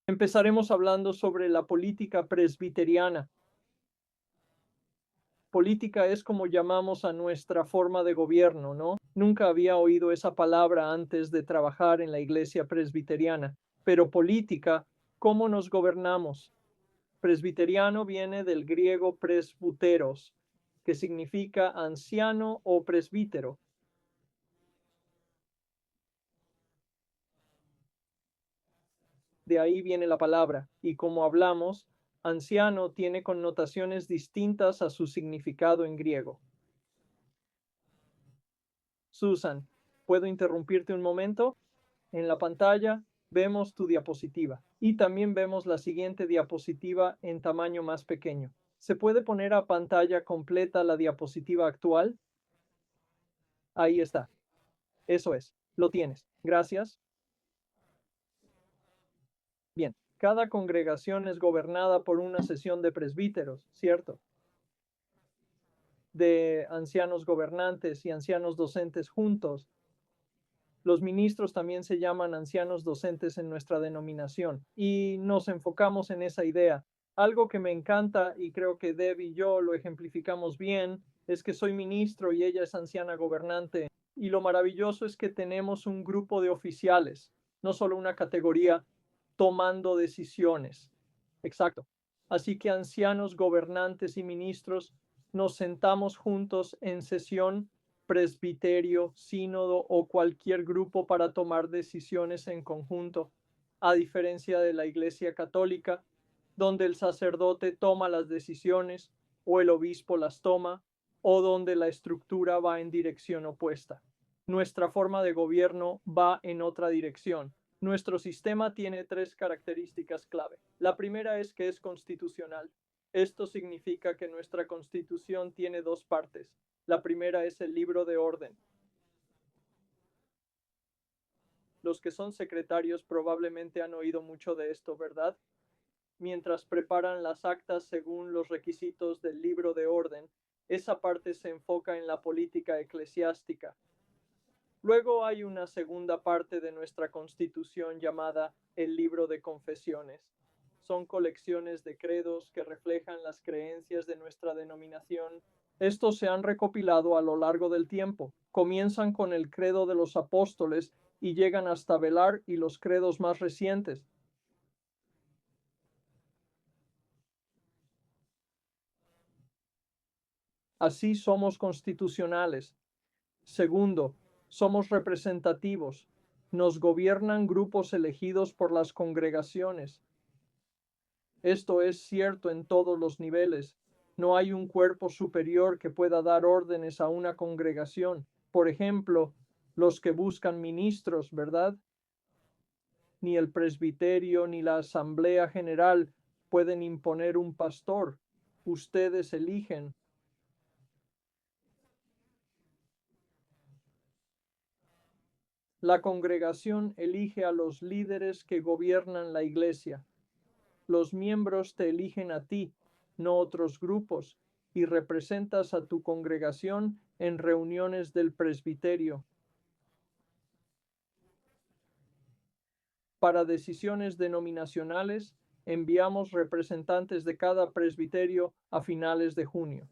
Empezaremos hablando sobre la política presbiteriana. Política es como llamamos a nuestra forma de gobierno, ¿no? Nunca había oído esa palabra antes de trabajar en la iglesia presbiteriana, pero política, ¿cómo nos gobernamos? Presbiteriano viene del griego presbuteros, que significa anciano o presbítero. De ahí viene la palabra, y como hablamos, anciano tiene connotaciones distintas a su significado en griego. Susan, ¿puedo interrumpirte un momento? En la pantalla vemos tu diapositiva y también vemos la siguiente diapositiva en tamaño más pequeño. ¿Se puede poner a pantalla completa la diapositiva actual? Ahí está. Eso es. Lo tienes. Gracias. Bien. Cada congregación es gobernada por una sesión de presbíteros, ¿cierto? De ancianos gobernantes y ancianos docentes juntos. Los ministros también se llaman ancianos docentes en nuestra denominación y nos enfocamos en esa idea. Algo que me encanta y creo que Deb y yo lo ejemplificamos bien es que soy ministro y ella es anciana gobernante. Y lo maravilloso es que tenemos un grupo de oficiales, no solo una categoría tomando decisiones. Exacto. Así que ancianos gobernantes y ministros nos sentamos juntos en sesión, presbiterio, sínodo o cualquier grupo para tomar decisiones en conjunto, a diferencia de la Iglesia Católica, donde el sacerdote toma las decisiones o el obispo las toma, o donde la estructura va en dirección opuesta. Nuestra forma de gobierno va en otra dirección. Nuestro sistema tiene tres características clave. La primera es que es constitucional. Esto significa que nuestra constitución tiene dos partes. La primera es el libro de orden. Los que son secretarios probablemente han oído mucho de esto, ¿verdad? Mientras preparan las actas según los requisitos del libro de orden, esa parte se enfoca en la política eclesiástica. Luego hay una segunda parte de nuestra Constitución llamada el Libro de Confesiones. Son colecciones de credos que reflejan las creencias de nuestra denominación. Estos se han recopilado a lo largo del tiempo. Comienzan con el credo de los apóstoles y llegan hasta Velar y los credos más recientes. Así somos constitucionales. Segundo, somos representativos. Nos gobiernan grupos elegidos por las congregaciones. Esto es cierto en todos los niveles. No hay un cuerpo superior que pueda dar órdenes a una congregación. Por ejemplo, los que buscan ministros, ¿verdad? Ni el presbiterio ni la asamblea general pueden imponer un pastor. Ustedes eligen. La congregación elige a los líderes que gobiernan la iglesia. Los miembros te eligen a ti, no otros grupos, y representas a tu congregación en reuniones del presbiterio. Para decisiones denominacionales, enviamos representantes de cada presbiterio a finales de junio.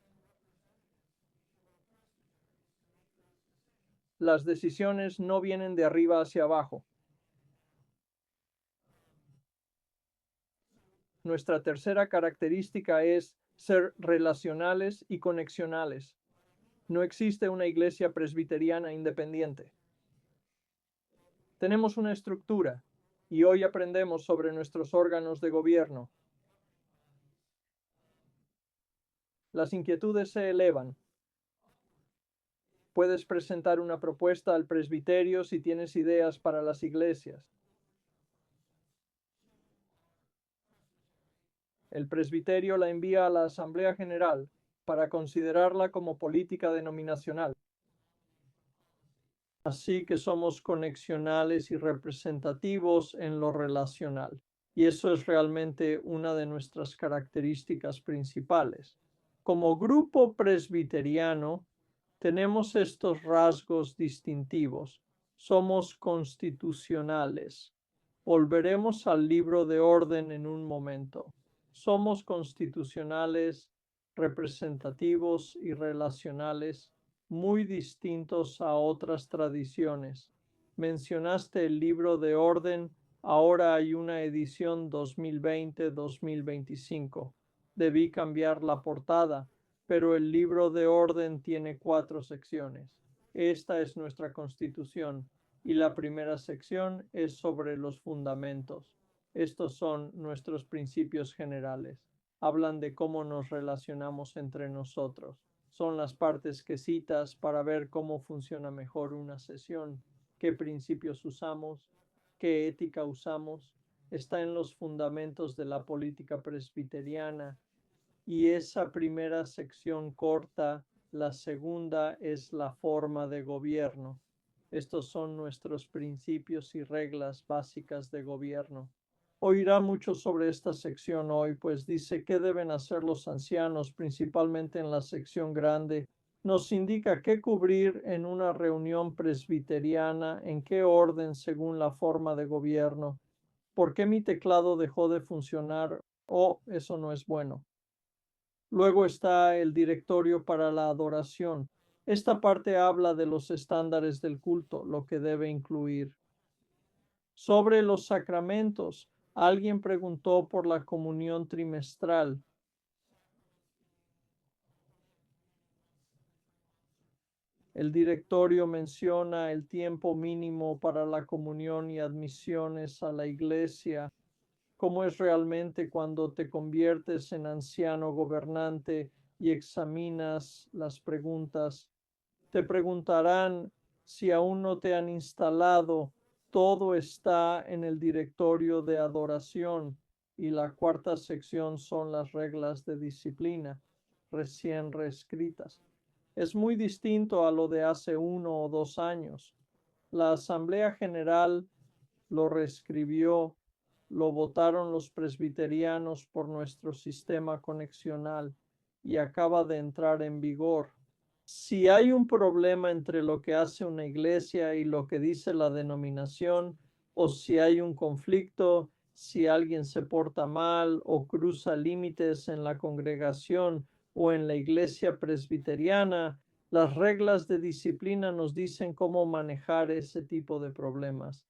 Las decisiones no vienen de arriba hacia abajo. Nuestra tercera característica es ser relacionales y conexionales. No existe una iglesia presbiteriana independiente. Tenemos una estructura y hoy aprendemos sobre nuestros órganos de gobierno. Las inquietudes se elevan. Puedes presentar una propuesta al presbiterio si tienes ideas para las iglesias. El presbiterio la envía a la Asamblea General para considerarla como política denominacional. Así que somos conexionales y representativos en lo relacional. Y eso es realmente una de nuestras características principales. Como grupo presbiteriano, tenemos estos rasgos distintivos. Somos constitucionales. Volveremos al libro de orden en un momento. Somos constitucionales, representativos y relacionales, muy distintos a otras tradiciones. Mencionaste el libro de orden, ahora hay una edición 2020-2025. Debí cambiar la portada, pero el libro de orden tiene 4 secciones. Esta es nuestra Constitución y la primera sección es sobre los fundamentos. Estos son nuestros principios generales. Hablan de cómo nos relacionamos entre nosotros. Son las partes que citas para ver cómo funciona mejor una sesión, qué principios usamos, qué ética usamos. Está en los fundamentos de la política presbiteriana y esa primera sección corta, la segunda es la forma de gobierno. Estos son nuestros principios y reglas básicas de gobierno. Oirá mucho sobre esta sección hoy, pues dice qué deben hacer los ancianos, principalmente en la sección grande. Nos indica qué cubrir en una reunión presbiteriana, en qué orden según la forma de gobierno. ¿Por qué mi teclado dejó de funcionar? Oh, eso no es bueno. Luego está el directorio para la adoración. Esta parte habla de los estándares del culto, lo que debe incluir. Sobre los sacramentos, alguien preguntó por la comunión trimestral. El directorio menciona el tiempo mínimo para la comunión y admisiones a la iglesia, cómo es realmente cuando te conviertes en anciano gobernante y examinas las preguntas. Te preguntarán si aún no te han instalado. Todo está en el directorio de adoración y la cuarta sección son las reglas de disciplina recién reescritas. Es muy distinto a lo de hace 1 o 2 años. La Asamblea General lo reescribió, lo votaron los presbiterianos por nuestro sistema conexional y acaba de entrar en vigor. Si hay un problema entre lo que hace una iglesia y lo que dice la denominación, o si hay un conflicto, si alguien se porta mal o cruza límites en la congregación o en la iglesia presbiteriana, las reglas de disciplina nos dicen cómo manejar ese tipo de problemas.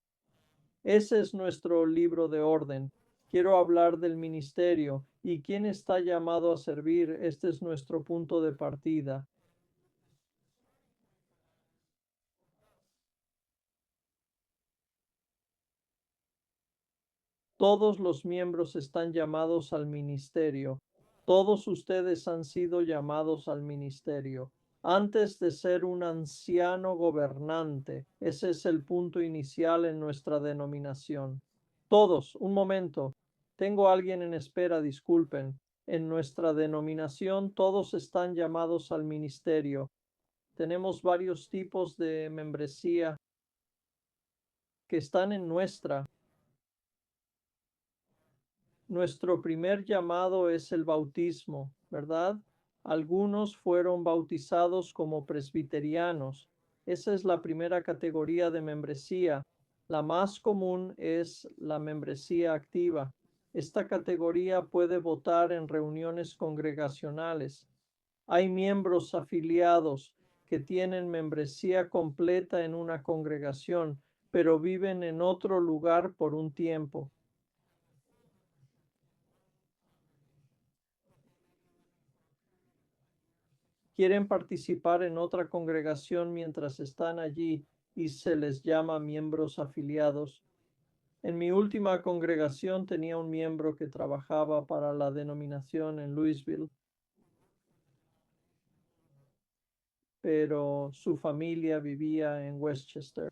Ese es nuestro libro de orden. Quiero hablar del ministerio y quién está llamado a servir. Este es nuestro punto de partida. Todos los miembros están llamados al ministerio. Todos ustedes han sido llamados al ministerio. Antes de ser un anciano gobernante, ese es el punto inicial en nuestra denominación. Todos, un momento. Tengo a alguien en espera, disculpen. En nuestra denominación todos están llamados al ministerio. Tenemos varios tipos de membresía que están en nuestra. Nuestro primer llamado es el bautismo, ¿verdad? Algunos fueron bautizados como presbiterianos. Esa es la primera categoría de membresía. La más común es la membresía activa. Esta categoría puede votar en reuniones congregacionales. Hay miembros afiliados que tienen membresía completa en una congregación, pero viven en otro lugar por un tiempo. Quieren participar en otra congregación mientras están allí y se les llama miembros afiliados. En mi última congregación tenía un miembro que trabajaba para la denominación en Louisville, pero su familia vivía en Westchester.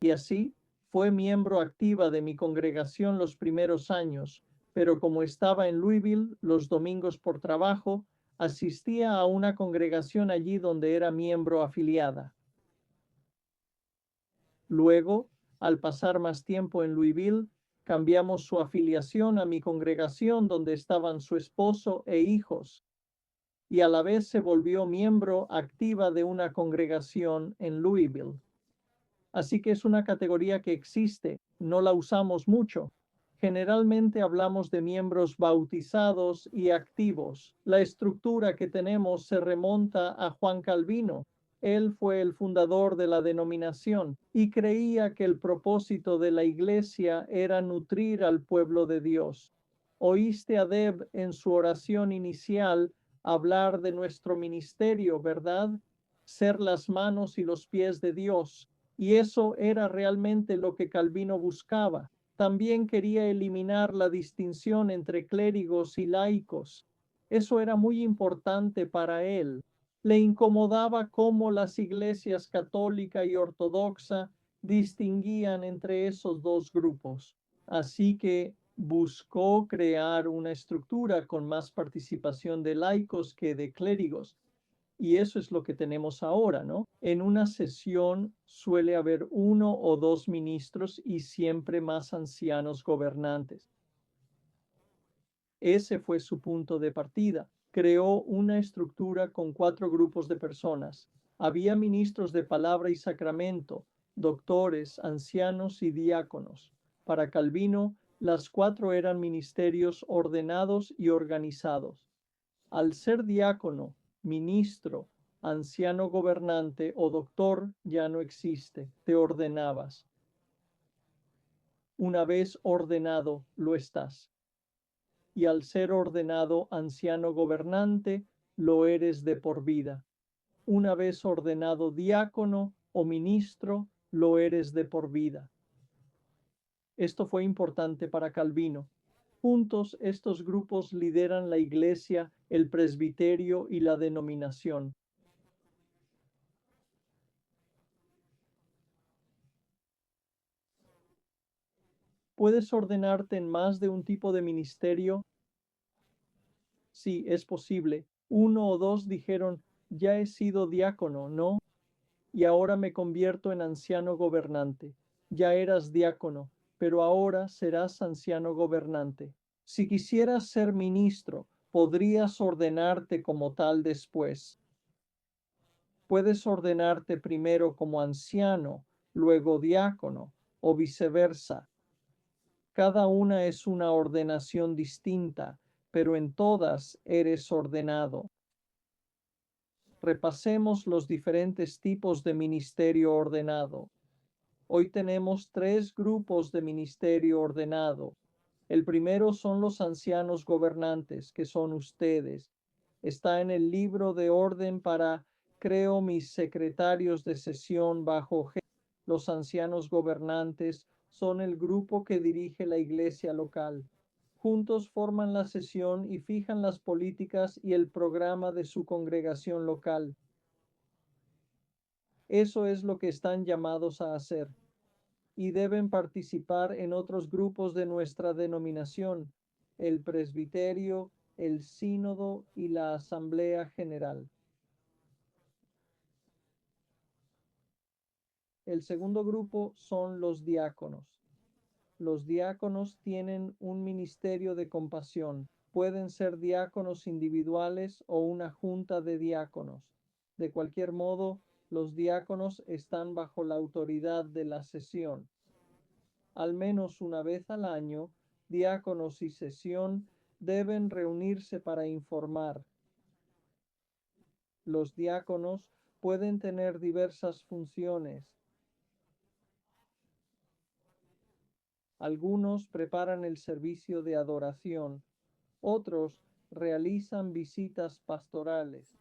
Y así fue miembro activa de mi congregación los primeros años, pero como estaba en Louisville los domingos por trabajo, asistía a una congregación allí donde era miembro afiliada. Luego, al pasar más tiempo en Louisville, cambiamos su afiliación a mi congregación donde estaban su esposo e hijos, y a la vez se volvió miembro activa de una congregación en Louisville. Así que es una categoría que existe, no la usamos mucho. Generalmente hablamos de miembros bautizados y activos. La estructura que tenemos se remonta a Juan Calvino. Él fue el fundador de la denominación y creía que el propósito de la iglesia era nutrir al pueblo de Dios. Oíste a Deb en su oración inicial hablar de nuestro ministerio, ¿verdad? Ser las manos y los pies de Dios. Y eso era realmente lo que Calvino buscaba. También quería eliminar la distinción entre clérigos y laicos. Eso era muy importante para él. Le incomodaba cómo las iglesias católica y ortodoxa distinguían entre esos dos grupos. Así que buscó crear una estructura con más participación de laicos que de clérigos. Y eso es lo que tenemos ahora, ¿no? En una sesión suele haber uno o dos ministros y siempre más ancianos gobernantes. Ese fue su punto de partida. Creó una estructura con 4 grupos de personas. Había ministros de palabra y sacramento, doctores, ancianos y diáconos. Para Calvino, las 4 eran ministerios ordenados y organizados. Al ser diácono, ministro, anciano gobernante o doctor ya no existe, te ordenabas. Una vez ordenado, lo estás. Y al ser ordenado anciano gobernante, lo eres de por vida. Una vez ordenado diácono o ministro, lo eres de por vida. Esto fue importante para Calvino. Juntos, estos grupos lideran la iglesia, el presbiterio y la denominación. ¿Puedes ordenarte en más de un tipo de ministerio? Sí, es posible. Uno o dos dijeron, ya he sido diácono, ¿no? Y ahora me convierto en anciano gobernante. Ya eras diácono, pero ahora serás anciano gobernante. Si quisieras ser ministro, podrías ordenarte como tal después. Puedes ordenarte primero como anciano, luego diácono, o viceversa. Cada una es una ordenación distinta, pero en todas eres ordenado. Repasemos los diferentes tipos de ministerio ordenado. Hoy tenemos 3 grupos de ministerio ordenado. El primero son los ancianos gobernantes, que son ustedes. Está en el libro de orden para creo mis secretarios de sesión bajo G. Los ancianos gobernantes son el grupo que dirige la iglesia local. Juntos forman la sesión y fijan las políticas y el programa de su congregación local. Eso es lo que están llamados a hacer y deben participar en otros grupos de nuestra denominación, el presbiterio, el sínodo y la asamblea general. El segundo grupo son los diáconos. Los diáconos tienen un ministerio de compasión. Pueden ser diáconos individuales o una junta de diáconos. De cualquier modo, los diáconos están bajo la autoridad de la sesión. Al menos una vez al año, diáconos y sesión deben reunirse para informar. Los diáconos pueden tener diversas funciones. Algunos preparan el servicio de adoración, otros realizan visitas pastorales,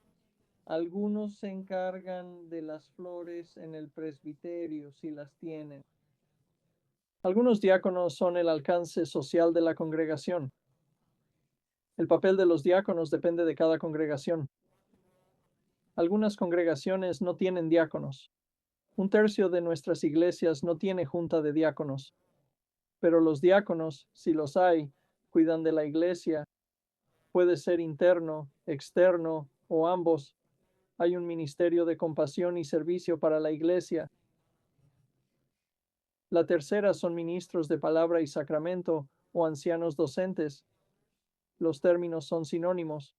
algunos se encargan de las flores en el presbiterio si las tienen. Algunos diáconos son el alcance social de la congregación. El papel de los diáconos depende de cada congregación. Algunas congregaciones no tienen diáconos. 1/3 de nuestras iglesias no tiene junta de diáconos. Pero los diáconos, si los hay, cuidan de la iglesia. Puede ser interno, externo o ambos. Hay un ministerio de compasión y servicio para la iglesia. La tercera son ministros de palabra y sacramento o ancianos docentes. Los términos son sinónimos.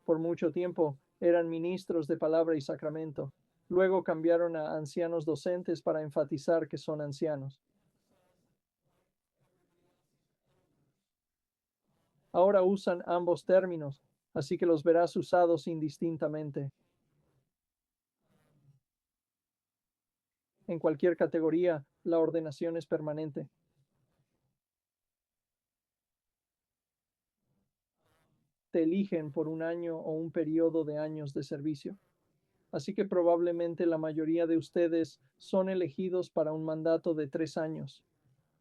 Por mucho tiempo eran ministros de palabra y sacramento. Luego cambiaron a ancianos docentes para enfatizar que son ancianos. Ahora usan ambos términos, así que los verás usados indistintamente. En cualquier categoría, la ordenación es permanente. Te eligen por un año o un periodo de años de servicio. Así que probablemente la mayoría de ustedes son elegidos para un mandato de 3 años.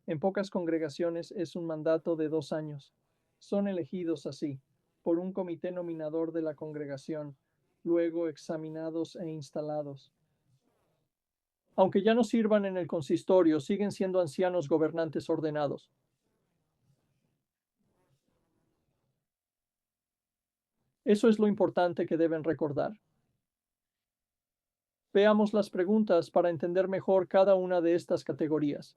En pocas congregaciones es un mandato de 2 años. Son elegidos así, por un comité nominador de la congregación, luego examinados e instalados. Aunque ya no sirvan en el consistorio, siguen siendo ancianos gobernantes ordenados. Eso es lo importante que deben recordar. Veamos las preguntas para entender mejor cada una de estas categorías.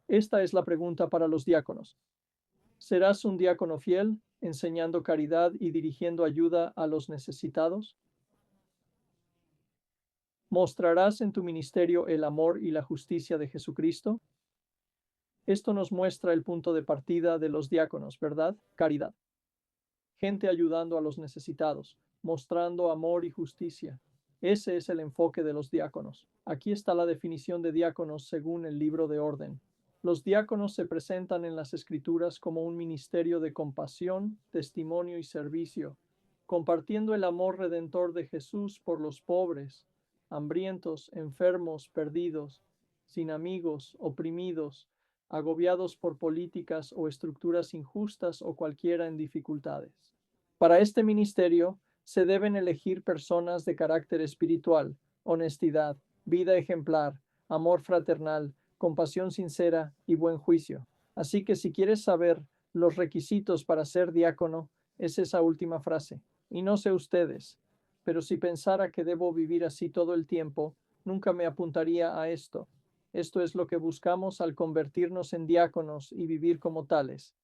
Esta es la pregunta para los diáconos. ¿Serás un diácono fiel, enseñando caridad y dirigiendo ayuda a los necesitados? ¿Mostrarás en tu ministerio el amor y la justicia de Jesucristo? Esto nos muestra el punto de partida de los diáconos, ¿verdad? Caridad. Gente ayudando a los necesitados, mostrando amor y justicia. Ese es el enfoque de los diáconos. Aquí está la definición de diáconos según el libro de orden. Los diáconos se presentan en las Escrituras como un ministerio de compasión, testimonio y servicio, compartiendo el amor redentor de Jesús por los pobres, hambrientos, enfermos, perdidos, sin amigos, oprimidos, agobiados por políticas o estructuras injustas o cualquiera en dificultades. Para este ministerio se deben elegir personas de carácter espiritual, honestidad, vida ejemplar, amor fraternal, compasión sincera y buen juicio. Así que si quieres saber los requisitos para ser diácono, es esa última frase. Y no sé ustedes, pero si pensara que debo vivir así todo el tiempo, nunca me apuntaría a esto. Esto es lo que buscamos al convertirnos en diáconos y vivir como tales.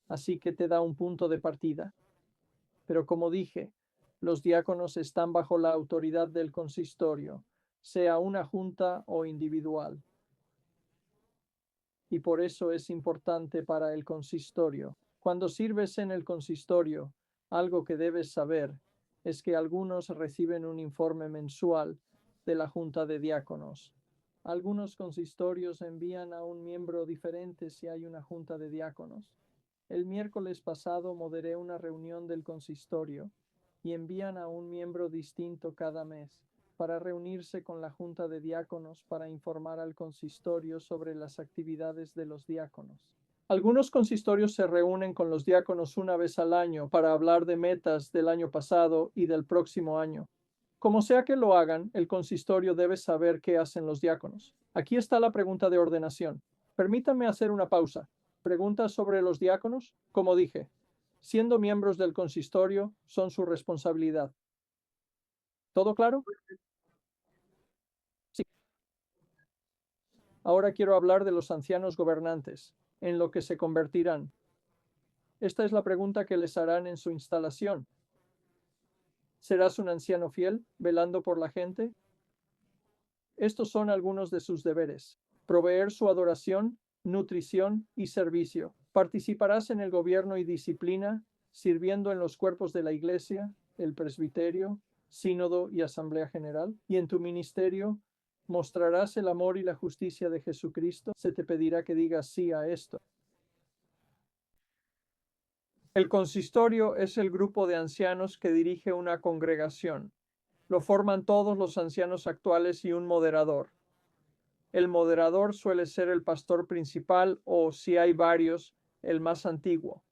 Así que te da un punto de partida. Pero como dije, los diáconos están bajo la autoridad del consistorio, sea una junta o individual. Y por eso es importante para el consistorio. Cuando sirves en el consistorio, algo que debes saber es que algunos reciben un informe mensual de la junta de diáconos. Algunos consistorios envían a un miembro diferente si hay una junta de diáconos. El miércoles pasado moderé una reunión del consistorio y envían a un miembro distinto cada mes para reunirse con la Junta de Diáconos para informar al consistorio sobre las actividades de los diáconos. Algunos consistorios se reúnen con los diáconos una vez al año para hablar de metas del año pasado y del próximo año. Como sea que lo hagan, el consistorio debe saber qué hacen los diáconos. Aquí está la pregunta de ordenación. Permítanme hacer una pausa. ¿Preguntas sobre los diáconos? Como dije, siendo miembros del consistorio, son su responsabilidad. ¿Todo claro? Sí. Ahora quiero hablar de los ancianos gobernantes, en lo que se convertirán. Esta es la pregunta que les harán en su instalación. ¿Serás un anciano fiel, velando por la gente? Estos son algunos de sus deberes: proveer su adoración, nutrición y servicio. Participarás en el gobierno y disciplina, sirviendo en los cuerpos de la iglesia, el presbiterio, sínodo y asamblea general. Y en tu ministerio mostrarás el amor y la justicia de Jesucristo. Se te pedirá que digas sí a esto. El consistorio es el grupo de ancianos que dirige una congregación. Lo forman todos los ancianos actuales y un moderador. El moderador suele ser el pastor principal o, si hay varios, el más antiguo.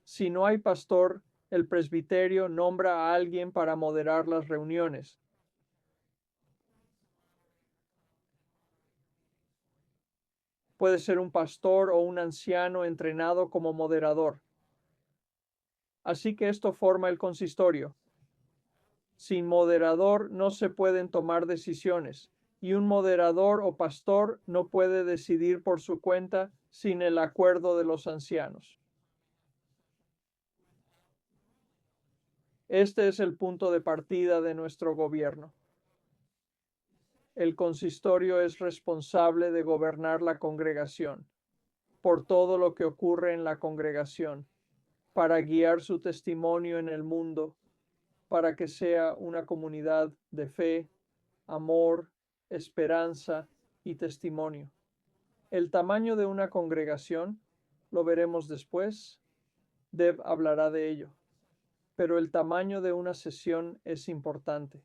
Si no hay pastor, el presbiterio nombra a alguien para moderar las reuniones. Puede ser un pastor o un anciano entrenado como moderador. Así que esto forma el consistorio. Sin moderador no se pueden tomar decisiones, y un moderador o pastor no puede decidir por su cuenta sin el acuerdo de los ancianos. Este es el punto de partida de nuestro gobierno. El consistorio es responsable de gobernar la congregación por todo lo que ocurre en la congregación, para guiar su testimonio en el mundo, para que sea una comunidad de fe, amor, esperanza y testimonio. El tamaño de una congregación, lo veremos después, Deb hablará de ello, pero el tamaño de una sesión es importante.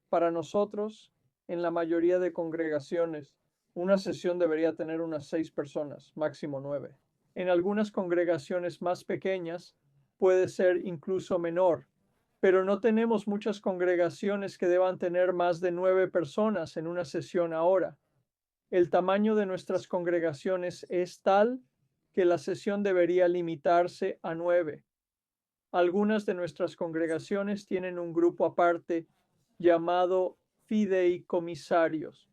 Para nosotros, en la mayoría de congregaciones, una sesión debería tener unas 6 personas, máximo 9. En algunas congregaciones más pequeñas puede ser incluso menor, pero no tenemos muchas congregaciones que deban tener más de 9 personas en una sesión ahora. El tamaño de nuestras congregaciones es tal que la sesión debería limitarse a 9. Algunas de nuestras congregaciones tienen un grupo aparte llamado fideicomisarios.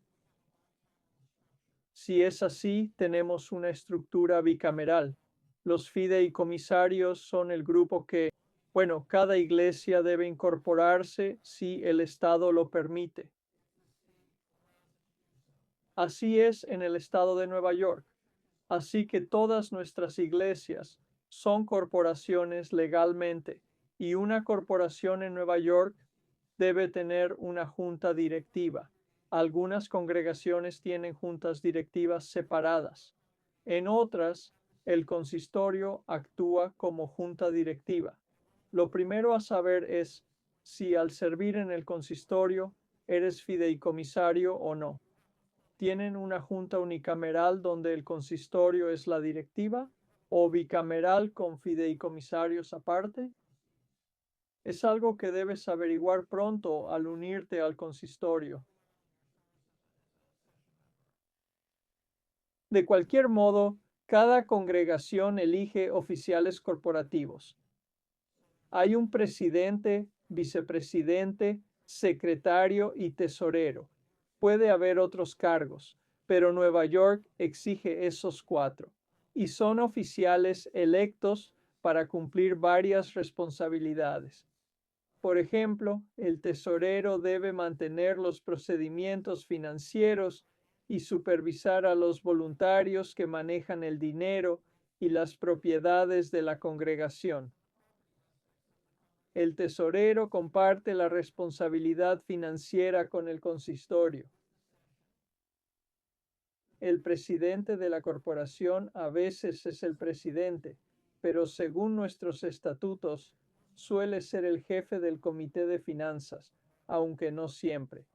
Si es así, tenemos una estructura bicameral. Los fideicomisarios son el grupo que, bueno, cada iglesia debe incorporarse si el Estado lo permite. Así es en el estado de Nueva York. Así que todas nuestras iglesias son corporaciones legalmente y una corporación en Nueva York debe tener una junta directiva. Algunas congregaciones tienen juntas directivas separadas. En otras, el consistorio actúa como junta directiva. Lo primero a saber es si al servir en el consistorio eres fideicomisario o no. ¿Tienen una junta unicameral donde el consistorio es la directiva o bicameral con fideicomisarios aparte? Es algo que debes averiguar pronto al unirte al consistorio. De cualquier modo, cada congregación elige oficiales corporativos. Hay un presidente, vicepresidente, secretario y tesorero. Puede haber otros cargos, pero Nueva York exige esos 4 y son oficiales electos para cumplir varias responsabilidades. Por ejemplo, el tesorero debe mantener los procedimientos financieros y supervisar a los voluntarios que manejan el dinero y las propiedades de la congregación. El tesorero comparte la responsabilidad financiera con el consistorio. El presidente de la corporación a veces es el presidente, pero según nuestros estatutos, suele ser el jefe del comité de finanzas, aunque no siempre.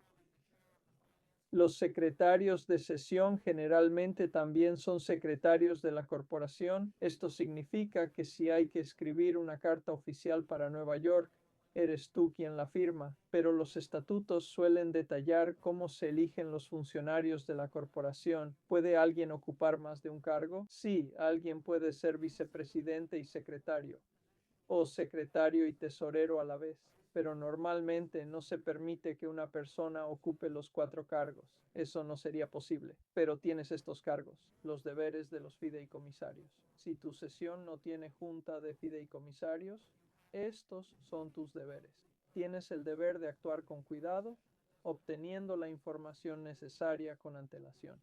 Los secretarios de sesión generalmente también son secretarios de la corporación. Esto significa que si hay que escribir una carta oficial para Nueva York, eres tú quien la firma, pero los estatutos suelen detallar cómo se eligen los funcionarios de la corporación. ¿Puede alguien ocupar más de un cargo? Sí, alguien puede ser vicepresidente y secretario, o secretario y tesorero a la vez, pero normalmente no se permite que una persona ocupe los 4 cargos. Eso no sería posible, pero tienes estos cargos, los deberes de los fideicomisarios. Si tu sesión no tiene junta de fideicomisarios, estos son tus deberes. Tienes el deber de actuar con cuidado, obteniendo la información necesaria con antelación.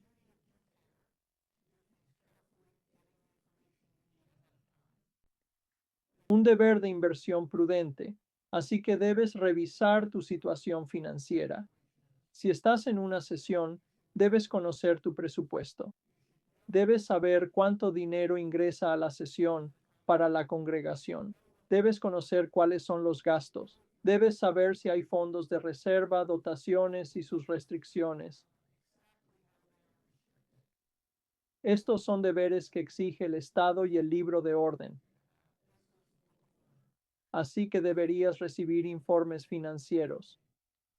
Un deber de inversión prudente, así que debes revisar tu situación financiera. Si estás en una sesión, debes conocer tu presupuesto. Debes saber cuánto dinero ingresa a la sesión para la congregación. Debes conocer cuáles son los gastos. Debes saber si hay fondos de reserva, dotaciones y sus restricciones. Estos son deberes que exige el Estado y el libro de orden. Así que deberías recibir informes financieros.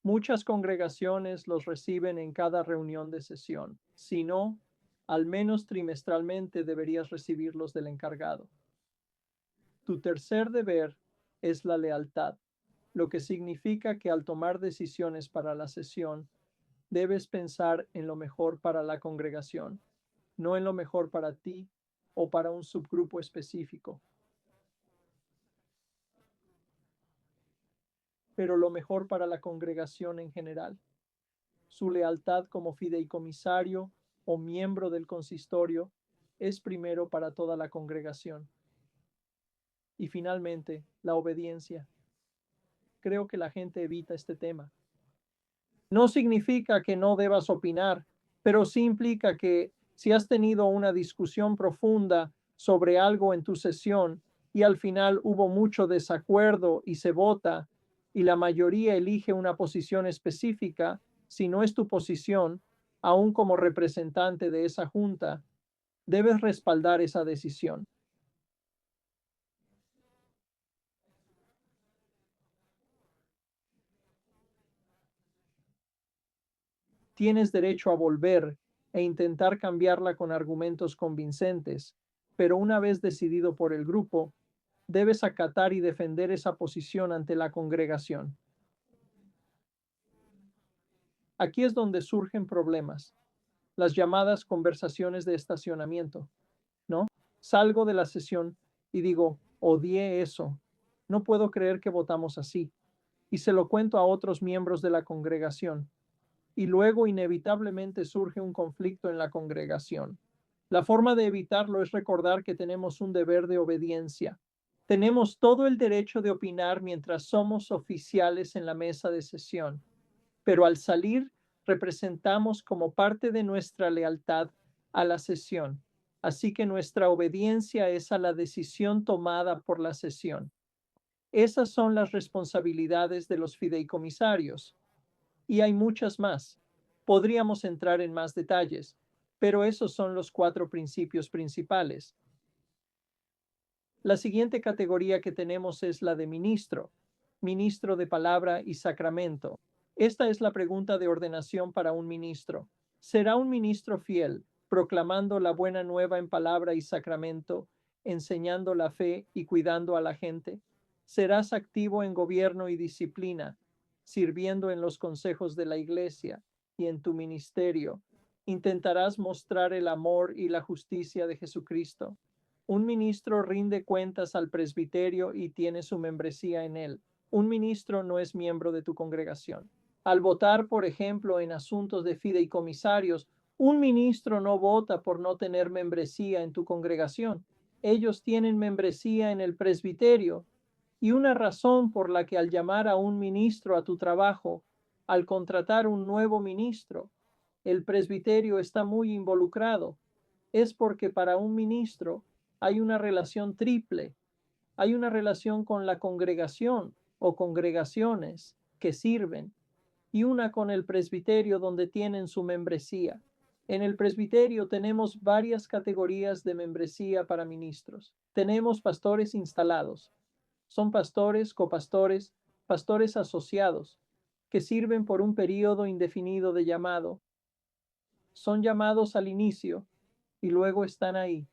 Muchas congregaciones los reciben en cada reunión de sesión. Si no, al menos trimestralmente deberías recibirlos del encargado. Tu tercer deber es la lealtad, lo que significa que al tomar decisiones para la sesión, Debes pensar en lo mejor para la congregación, no en lo mejor para ti o para un subgrupo específico, pero lo mejor para la congregación en general. Su lealtad como fideicomisario o miembro del consistorio es primero para toda la congregación. Y finalmente, la obediencia. Creo que la gente evita este tema. No significa que no debas opinar, pero sí implica que si has tenido una discusión profunda sobre algo en tu sesión y al final hubo mucho desacuerdo y se vota y la mayoría elige una posición específica, si no es tu posición, aún como representante de esa junta, debes respaldar esa decisión. Tienes derecho a volver e intentar cambiarla con argumentos convincentes, pero una vez decidido por el grupo, debes acatar y defender esa posición ante la congregación. Aquí es donde surgen problemas, las llamadas conversaciones de estacionamiento, ¿no? Salgo de la sesión y digo, odié eso, no puedo creer que votamos así, y se lo cuento a otros miembros de la congregación, y luego inevitablemente surge un conflicto en la congregación. La forma de evitarlo es recordar que tenemos un deber de obediencia. Tenemos todo el derecho de opinar mientras somos oficiales en la mesa de sesión, pero al salir representamos como parte de nuestra lealtad a la sesión. Así que nuestra obediencia es a la decisión tomada por la sesión. Esas son las responsabilidades de los fideicomisarios y hay muchas más. Podríamos entrar en más detalles, pero esos son los cuatro principios principales. La siguiente categoría que tenemos es la de ministro, ministro de palabra y sacramento. Esta es la pregunta de ordenación para un ministro. ¿Será un ministro fiel, proclamando la buena nueva en palabra y sacramento, enseñando la fe y cuidando a la gente? ¿Serás activo en gobierno y disciplina, sirviendo en los consejos de la iglesia y en tu ministerio? ¿Intentarás mostrar el amor y la justicia de Jesucristo? Un ministro rinde cuentas al presbiterio y tiene su membresía en él. Un ministro no es miembro de tu congregación. Al votar, por ejemplo, en asuntos de fideicomisarios, un ministro no vota por no tener membresía en tu congregación. Ellos tienen membresía en el presbiterio. Y una razón por la que al llamar a un ministro a tu trabajo, al contratar un nuevo ministro, el presbiterio está muy involucrado, es porque para un ministro hay una relación triple. Hay una relación con la congregación o congregaciones que sirven y una con el presbiterio donde tienen su membresía. En el presbiterio tenemos varias categorías de membresía para ministros. Tenemos pastores instalados. Son pastores, copastores, pastores asociados, que sirven por un periodo indefinido de llamado. Son llamados al inicio y luego están ahí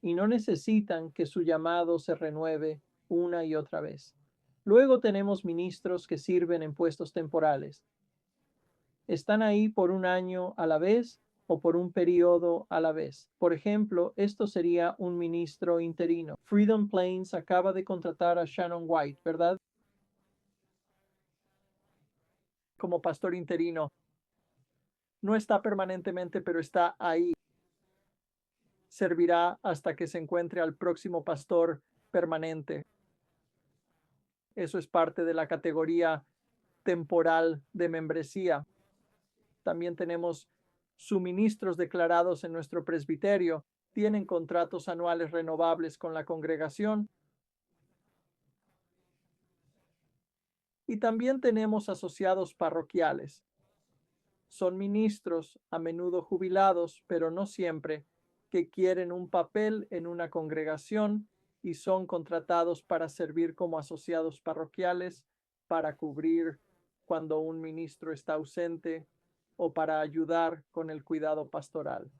y no necesitan que su llamado se renueve una y otra vez. Luego tenemos ministros que sirven en puestos temporales. Están ahí por un año a la vez o por un periodo a la vez. Por ejemplo, esto sería un ministro interino. Freedom Plains acaba de contratar a Shannon White, ¿verdad? Como pastor interino. No está permanentemente, pero está ahí. Servirá hasta que se encuentre al próximo pastor permanente. Eso es parte de la categoría temporal de membresía. También tenemos suministros declarados en nuestro presbiterio. Tienen contratos anuales renovables con la congregación. Y también tenemos asociados parroquiales. Son ministros, a menudo jubilados, pero no siempre, que quieren un papel en una congregación y son contratados para servir como asociados parroquiales, para cubrir cuando un ministro está ausente o para ayudar con el cuidado pastoral.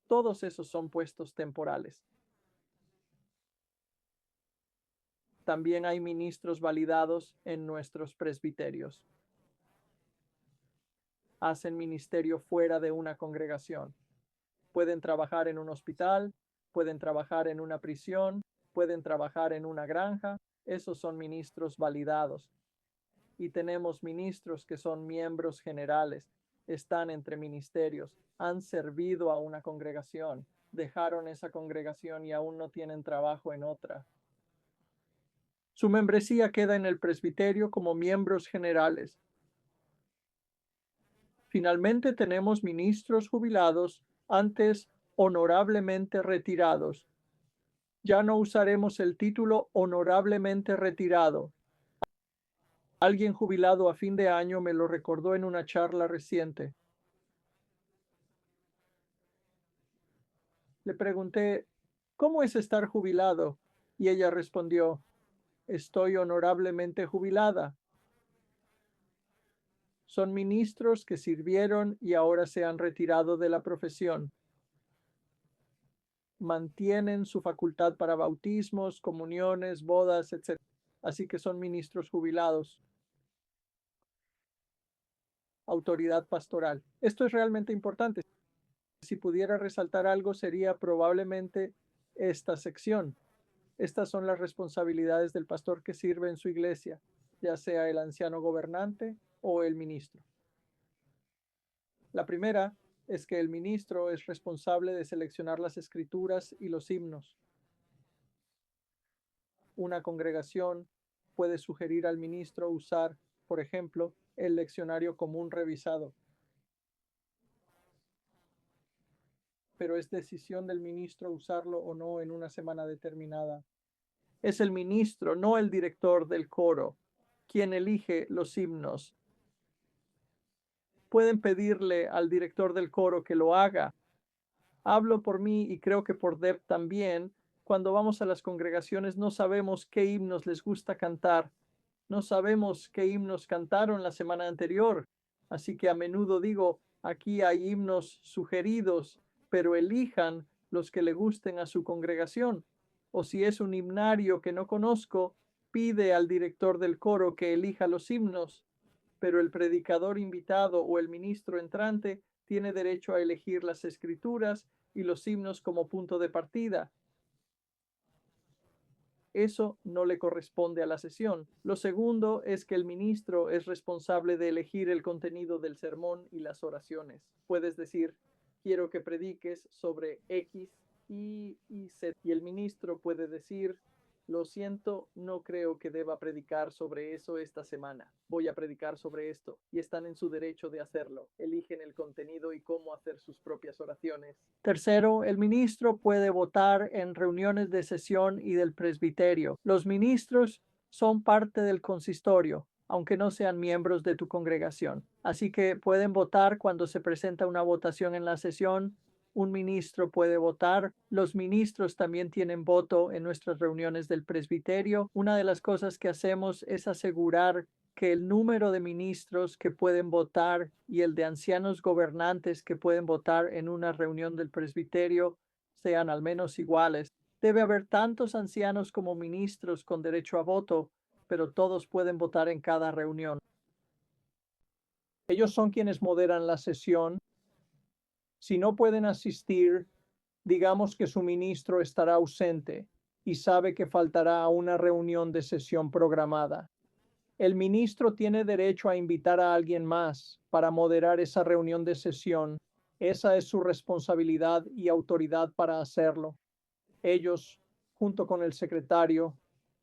Todos esos son puestos temporales. También hay ministros validados en nuestros presbiterios. hacen ministerio fuera de una congregación. Pueden trabajar en un hospital, pueden trabajar en una prisión, pueden trabajar en una granja. Esos son ministros validados. Y tenemos ministros que son miembros generales, están entre ministerios, han servido a una congregación, dejaron esa congregación y aún no tienen trabajo en otra. Su membresía queda en el presbiterio como miembros generales. Finalmente tenemos ministros jubilados, antes honorablemente retirados. Ya no usaremos el título honorablemente retirado. Alguien jubilado a fin de año me lo recordó en una charla reciente. Le pregunté, ¿cómo es estar jubilado? Y ella respondió, estoy honorablemente jubilada. Son ministros que sirvieron y ahora se han retirado de la profesión. Mantienen su facultad para bautismos, comuniones, bodas, etc. Así que son ministros jubilados. Autoridad pastoral. Esto es realmente importante. Si pudiera resaltar algo, sería probablemente esta sección. Estas son las responsabilidades del pastor que sirve en su iglesia, ya sea el anciano gobernante o el ministro. La primera es que el ministro es responsable de seleccionar las escrituras y los himnos. Una congregación puede sugerir al ministro usar, por ejemplo, el leccionario común revisado. Pero es decisión del ministro usarlo o no en una semana determinada. Es el ministro, no el director del coro, quien elige los himnos. Pueden pedirle al director del coro que lo haga. Hablo por mí y creo que por Deb también. Cuando vamos a las congregaciones no sabemos qué himnos les gusta cantar. No sabemos qué himnos cantaron la semana anterior. Así que a menudo digo, aquí hay himnos sugeridos, pero elijan los que le gusten a su congregación. O si es un himnario que no conozco, pide al director del coro que elija los himnos, pero el predicador invitado o el ministro entrante tiene derecho a elegir las escrituras y los himnos como punto de partida. Eso no le corresponde a la sesión. Lo segundo es que el ministro es responsable de elegir el contenido del sermón y las oraciones. Puedes decir, quiero que prediques sobre X, Y y Z. Y el ministro puede decir, lo siento, no creo que deba predicar sobre eso esta semana. Voy a predicar sobre esto. Y están en su derecho de hacerlo. Eligen el contenido y cómo hacer sus propias oraciones. Tercero, el ministro puede votar en reuniones de sesión y del presbiterio. Los ministros son parte del consistorio, aunque no sean miembros de tu congregación. Así que pueden votar cuando se presenta una votación en la sesión. Un ministro puede votar. Los ministros también tienen voto en nuestras reuniones del presbiterio. Una de las cosas que hacemos es asegurar que el número de ministros que pueden votar y el de ancianos gobernantes que pueden votar en una reunión del presbiterio sean al menos iguales. Debe haber tantos ancianos como ministros con derecho a voto, pero todos pueden votar en cada reunión. Ellos son quienes moderan la sesión. Si no pueden asistir, digamos que su ministro estará ausente y sabe que faltará a una reunión de sesión programada. El ministro tiene derecho a invitar a alguien más para moderar esa reunión de sesión. Esa es su responsabilidad y autoridad para hacerlo. Ellos, junto con el secretario,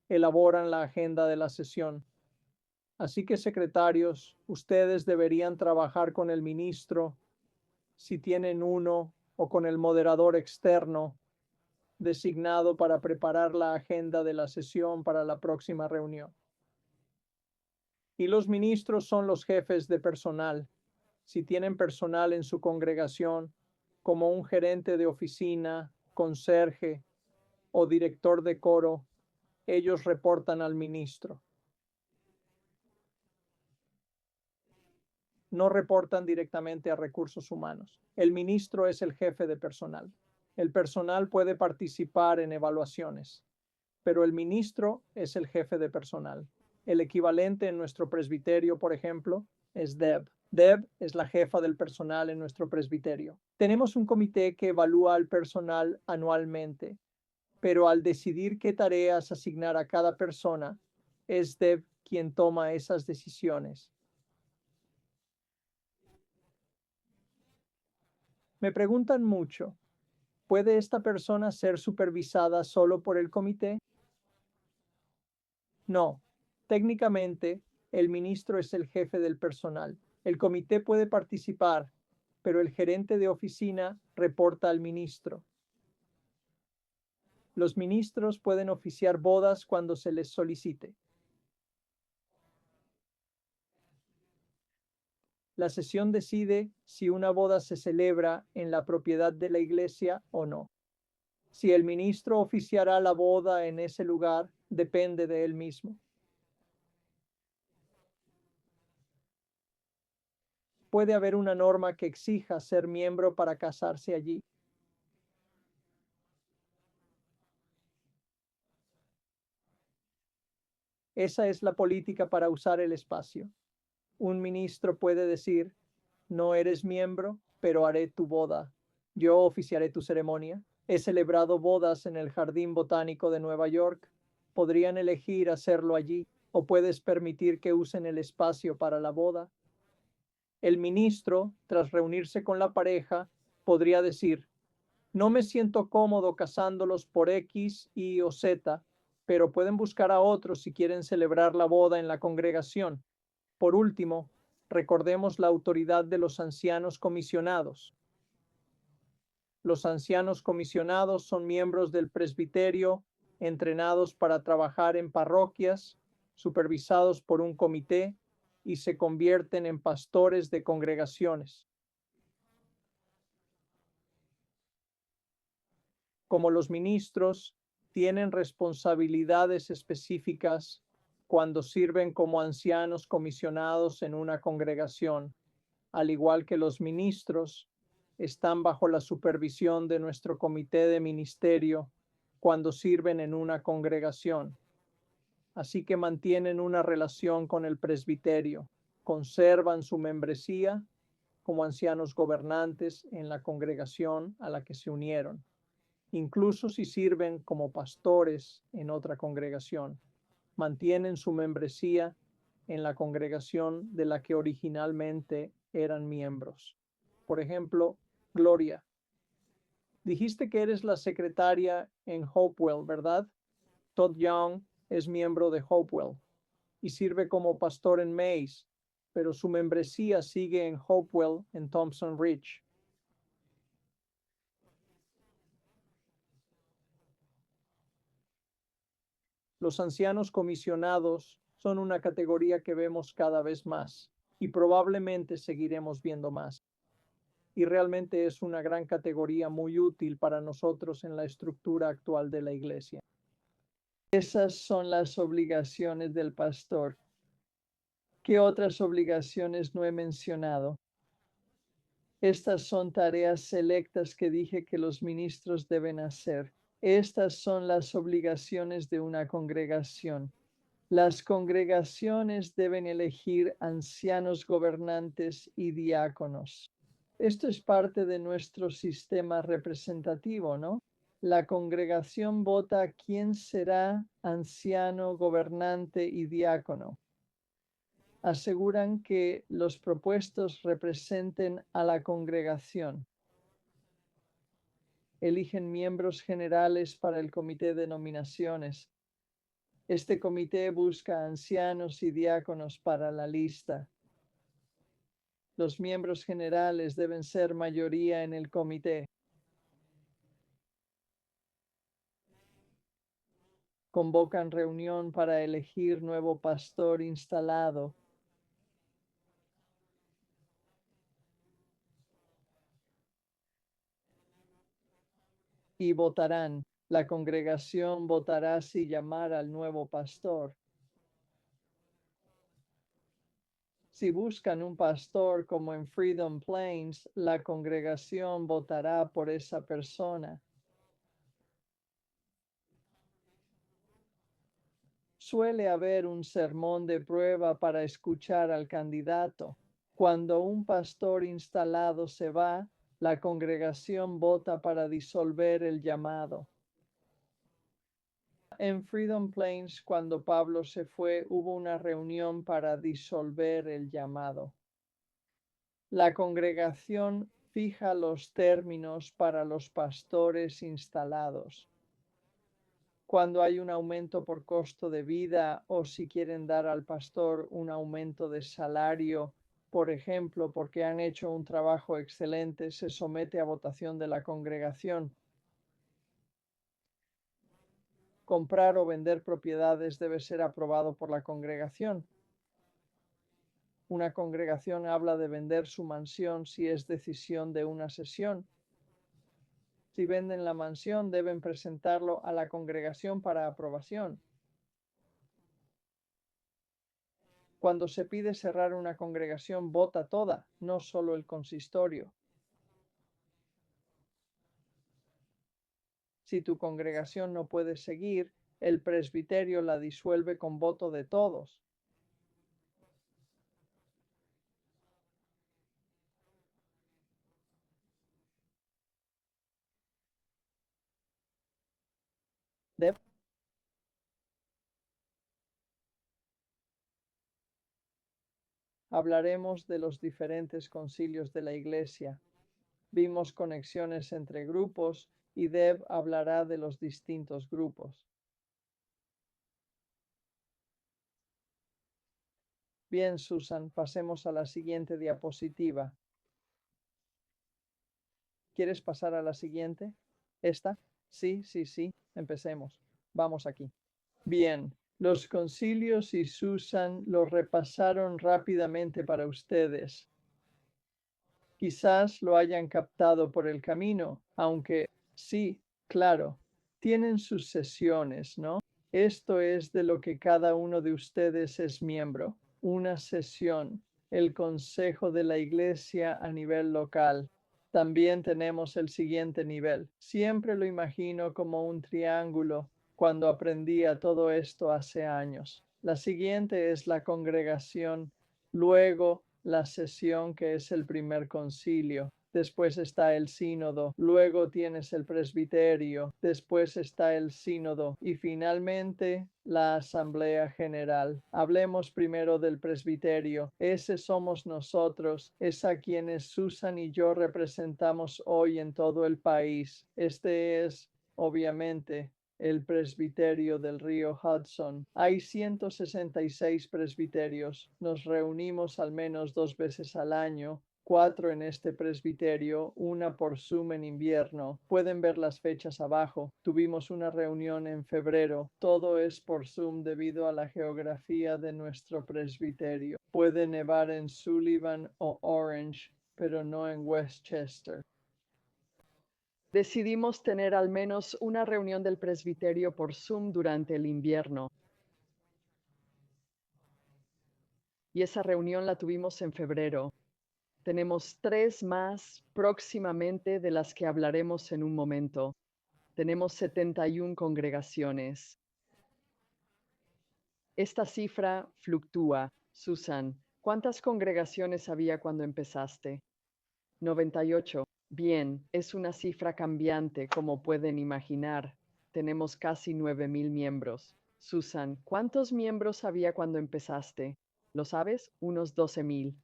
elaboran la agenda de la sesión. Así que, secretarios, ustedes deberían trabajar con el ministro, si tienen uno, o con el moderador externo designado para preparar la agenda de la sesión para la próxima reunión. Y los ministros son los jefes de personal. Si tienen personal en su congregación, como un gerente de oficina, conserje o director de coro, ellos reportan al ministro. No reportan directamente a recursos humanos. El ministro es el jefe de personal. El personal puede participar en evaluaciones, pero el ministro es el jefe de personal. El equivalente en nuestro presbiterio, por ejemplo, es Deb. Deb es la jefa del personal en nuestro presbiterio. Tenemos un comité que evalúa al personal anualmente, pero al decidir qué tareas asignar a cada persona, es Deb quien toma esas decisiones. Me preguntan mucho, ¿puede esta persona ser supervisada solo por el comité? No, técnicamente el ministro es el jefe del personal. El comité puede participar, pero el gerente de oficina reporta al ministro. Los ministros pueden oficiar bodas cuando se les solicite. La sesión decide si una boda se celebra en la propiedad de la iglesia o no. Si el ministro oficiará la boda en ese lugar, depende de él mismo. Puede haber una norma que exija ser miembro para casarse allí. Esa es la política para usar el espacio. Un ministro puede decir, no eres miembro, pero haré tu boda. Yo oficiaré tu ceremonia. He celebrado bodas en el Jardín Botánico de Nueva York. Podrían elegir hacerlo allí o puedes permitir que usen el espacio para la boda. El ministro, tras reunirse con la pareja, podría decir, no me siento cómodo casándolos por X, Y o Z, pero pueden buscar a otros si quieren celebrar la boda en la congregación. Por último, recordemos la autoridad de los ancianos comisionados. Los ancianos comisionados son miembros del presbiterio, entrenados para trabajar en parroquias, supervisados por un comité y se convierten en pastores de congregaciones. Como los ministros, tienen responsabilidades específicas cuando sirven como ancianos comisionados en una congregación, al igual que los ministros, están bajo la supervisión de nuestro comité de ministerio cuando sirven en una congregación. Así que mantienen una relación con el presbiterio, conservan su membresía como ancianos gobernantes en la congregación a la que se unieron, incluso si sirven como pastores en otra congregación. Mantienen su membresía en la congregación de la que originalmente eran miembros. Por ejemplo, Gloria, dijiste que eres la secretaria en Hopewell, ¿verdad? Todd Young es miembro de Hopewell y sirve como pastor en Mays, pero su membresía sigue en Hopewell en Thompson Ridge. Los ancianos comisionados son una categoría que vemos cada vez más y probablemente seguiremos viendo más. Y realmente es una gran categoría muy útil para nosotros en la estructura actual de la iglesia. Esas son las obligaciones del pastor. ¿Qué otras obligaciones no he mencionado? Estas son tareas selectas que dije que los ministros deben hacer. Estas son las obligaciones de una congregación. Las congregaciones deben elegir ancianos gobernantes y diáconos. Esto es parte de nuestro sistema representativo, ¿no? La congregación vota quién será anciano, gobernante y diácono. Aseguran que los propuestos representen a la congregación. Eligen miembros generales para el comité de nominaciones. Este comité busca ancianos y diáconos para la lista. Los miembros generales deben ser mayoría en el comité. Convocan reunión para elegir nuevo pastor instalado. Y votarán. La congregación votará si llamar al nuevo pastor. Si buscan un pastor como en Freedom Plains, la congregación votará por esa persona. Suele haber un sermón de prueba para escuchar al candidato. Cuando un pastor instalado se va, la congregación vota para disolver el llamado. En Freedom Plains, cuando Pablo se fue, hubo una reunión para disolver el llamado. La congregación fija los términos para los pastores instalados. Cuando hay un aumento por costo de vida o si quieren dar al pastor un aumento de salario, por ejemplo, porque han hecho un trabajo excelente, se somete a votación de la congregación. Comprar o vender propiedades debe ser aprobado por la congregación. Una congregación habla de vender su mansión si es decisión de una sesión. Si venden la mansión, deben presentarlo a la congregación para aprobación. Cuando se pide cerrar una congregación, vota toda, no solo el consistorio. Si tu congregación no puede seguir, el presbiterio la disuelve con voto de todos. Hablaremos de los diferentes concilios de la Iglesia. Vimos conexiones entre grupos y Deb hablará de los distintos grupos. Bien, Susan, pasemos a la siguiente diapositiva. ¿Quieres pasar a la siguiente? ¿Esta? Sí, sí, sí. Empecemos. Vamos aquí. Bien, los concilios y Susan los repasaron rápidamente para ustedes. Quizás lo hayan captado por el camino, aunque sí, claro, tienen sus sesiones, ¿no? Esto es de lo que cada uno de ustedes es miembro, una sesión, el Consejo de la Iglesia a nivel local. También tenemos el siguiente nivel. Siempre lo imagino como un triángulo cuando aprendía todo esto hace años. La siguiente es la congregación, luego la sesión que es el primer concilio. Después está el sínodo, luego tienes el presbiterio, después está el sínodo y finalmente la asamblea general. Hablemos primero del presbiterio. Ese somos nosotros, es a quienes Susan y yo representamos hoy en todo el país. Este es, obviamente, el presbiterio del río Hudson. Hay 166 presbiterios. Nos reunimos al menos 2 veces al año. 4 en este presbiterio, una por Zoom en invierno. Pueden ver las fechas abajo. Tuvimos una reunión en febrero. Todo es por Zoom debido a la geografía de nuestro presbiterio. Puede nevar en Sullivan o Orange, pero no en Westchester. Decidimos tener al menos una reunión del presbiterio por Zoom durante el invierno. Y esa reunión la tuvimos en febrero. Tenemos 3 más próximamente de las que hablaremos en un momento. Tenemos 71 congregaciones. Esta cifra fluctúa. Susan, ¿cuántas congregaciones había cuando empezaste? 98. Bien, es una cifra cambiante, como pueden imaginar. Tenemos casi 9,000 miembros. Susan, ¿cuántos miembros había cuando empezaste? ¿Lo sabes? Unos 12,000.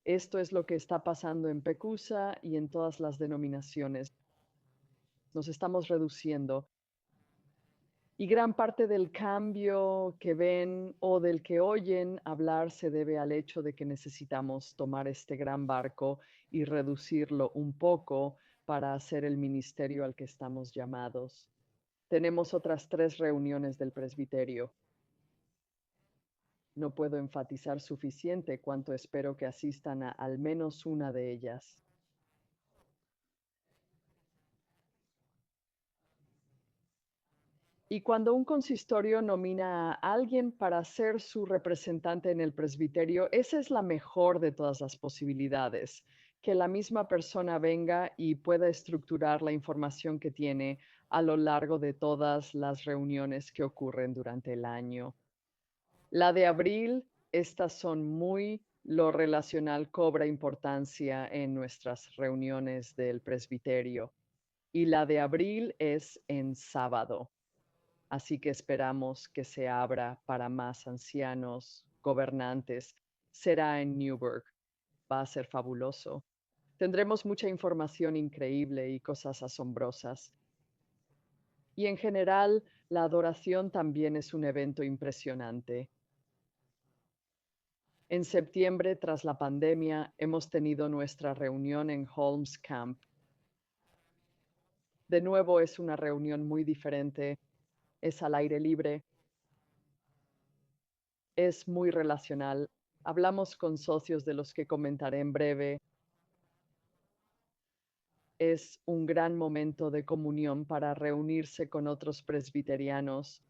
Esto es lo que está pasando en Pecusa y en todas las denominaciones. Nos estamos reduciendo. Y gran parte del cambio que ven o del que oyen hablar se debe al hecho de que necesitamos tomar este gran barco y reducirlo un poco para hacer el ministerio al que estamos llamados. Tenemos otras 3 reuniones del presbiterio. No puedo enfatizar suficiente cuánto espero que asistan a al menos una de ellas. Y cuando un consistorio nomina a alguien para ser su representante en el presbiterio, esa es la mejor de todas las posibilidades, que la misma persona venga y pueda estructurar la información que tiene a lo largo de todas las reuniones que ocurren durante el año. La de abril, estas son muy Lo relacional cobra importancia en nuestras reuniones del presbiterio y la de abril es en sábado. Así que esperamos que se abra para más ancianos, gobernantes. Será en Newburgh. Va a ser fabuloso. Tendremos mucha información increíble y cosas asombrosas. Y en general, la adoración también es un evento impresionante. En septiembre, tras la pandemia, hemos tenido nuestra reunión en Holmes Camp. De nuevo, es una reunión muy diferente. Es al aire libre. Es muy relacional. Hablamos con socios de los que comentaré en breve. Es un gran momento de comunión para reunirse con otros presbiterianos.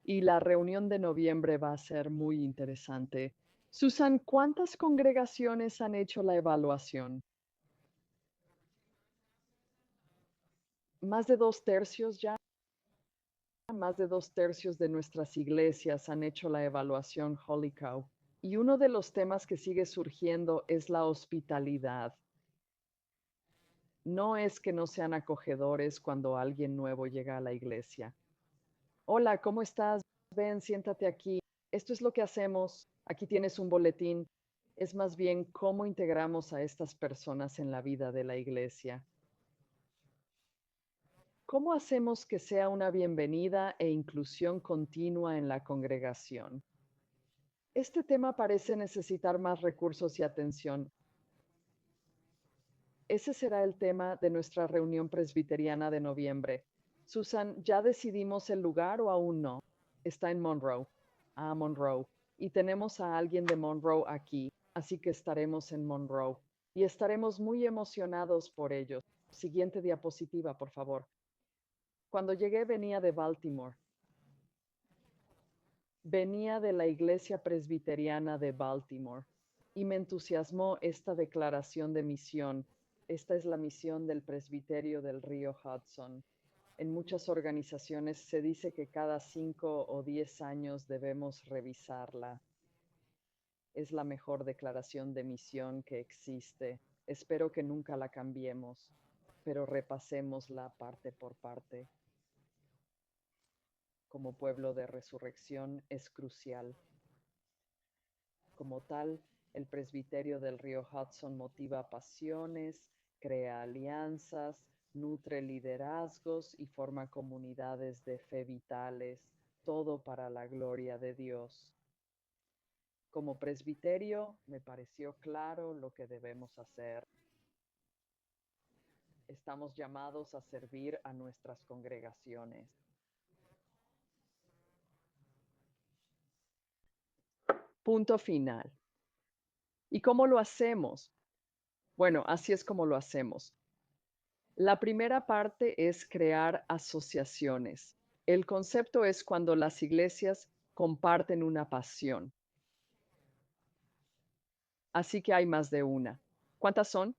Y la reunión de noviembre va a ser muy interesante. Susan, ¿cuántas congregaciones han hecho la evaluación? Más de 2/3 ya. Más de 2/3 de nuestras iglesias han hecho la evaluación Holy Cow. Y uno de los temas que sigue surgiendo es la hospitalidad. No es que no sean acogedores cuando alguien nuevo llega a la iglesia. Hola, ¿cómo estás? Ven, siéntate aquí. Esto es lo que hacemos. Aquí tienes un boletín. Es más bien cómo integramos a estas personas en la vida de la iglesia. ¿Cómo hacemos que sea una bienvenida e inclusión continua en la congregación? Este tema parece necesitar más recursos y atención. Ese será el tema de nuestra reunión presbiteriana de noviembre. Susan, ¿ya decidimos el lugar o aún no? Está en Monroe. Ah, Monroe. Y tenemos a alguien de Monroe aquí, así que estaremos en Monroe. Y estaremos muy emocionados por ello. Siguiente diapositiva, por favor. Cuando llegué venía de Baltimore. Venía de la Iglesia Presbiteriana de Baltimore y me entusiasmó esta declaración de misión. Esta es la misión del Presbiterio del Río Hudson. En muchas organizaciones se dice que cada 5 o 10 años debemos revisarla. Es la mejor declaración de misión que existe. Espero que nunca la cambiemos, pero repasémosla parte por parte. Como pueblo de resurrección es crucial. Como tal, el presbiterio del río Hudson motiva pasiones, crea alianzas, nutre liderazgos y forma comunidades de fe vitales, todo para la gloria de Dios. Como presbiterio, me pareció claro lo que debemos hacer. Estamos llamados a servir a nuestras congregaciones. Punto final. ¿Y cómo lo hacemos? Bueno, así es como lo hacemos. La primera parte es crear asociaciones. El concepto es cuando las iglesias comparten una pasión. Así que hay más de una. ¿Cuántas son?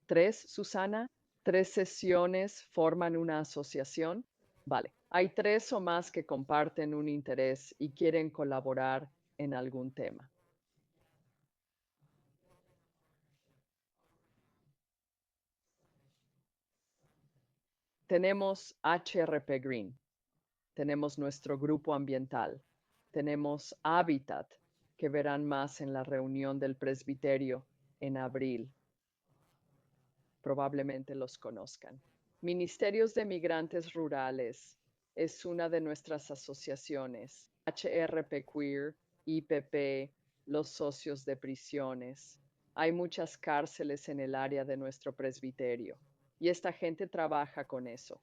¿Tres, Susana? ¿Tres sesiones forman una asociación? Vale. Hay tres o más que comparten un interés y quieren colaborar en algún tema. Tenemos HRP Green, tenemos nuestro grupo ambiental, tenemos Habitat, que verán más en la reunión del presbiterio en abril. Probablemente los conozcan. Ministerios de Migrantes Rurales es una de nuestras asociaciones. HRP Queer, IPP, los socios de prisiones. Hay muchas cárceles en el área de nuestro presbiterio y esta gente trabaja con eso.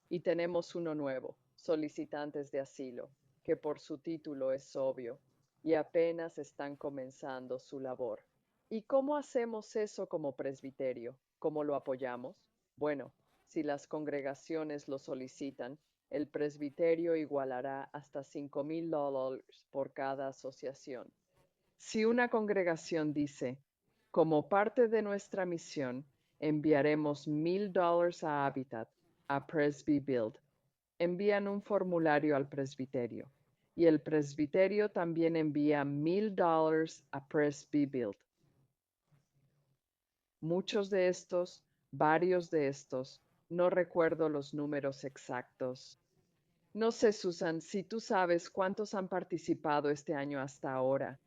Y tenemos uno nuevo, solicitantes de asilo, que por su título es obvio y apenas están comenzando su labor. ¿Y cómo hacemos eso como presbiterio? ¿Cómo lo apoyamos? Bueno, si las congregaciones lo solicitan, el presbiterio igualará hasta $5,000 por cada asociación. Si una congregación dice, como parte de nuestra misión, enviaremos $1,000 a Habitat, a Presby Build, envían un formulario al presbiterio. Y el presbiterio también envía $1,000 a Presby Build. Muchos de estos, varios de estos, no recuerdo los números exactos. No sé, Susan, si tú sabes cuántos han participado este año hasta ahora.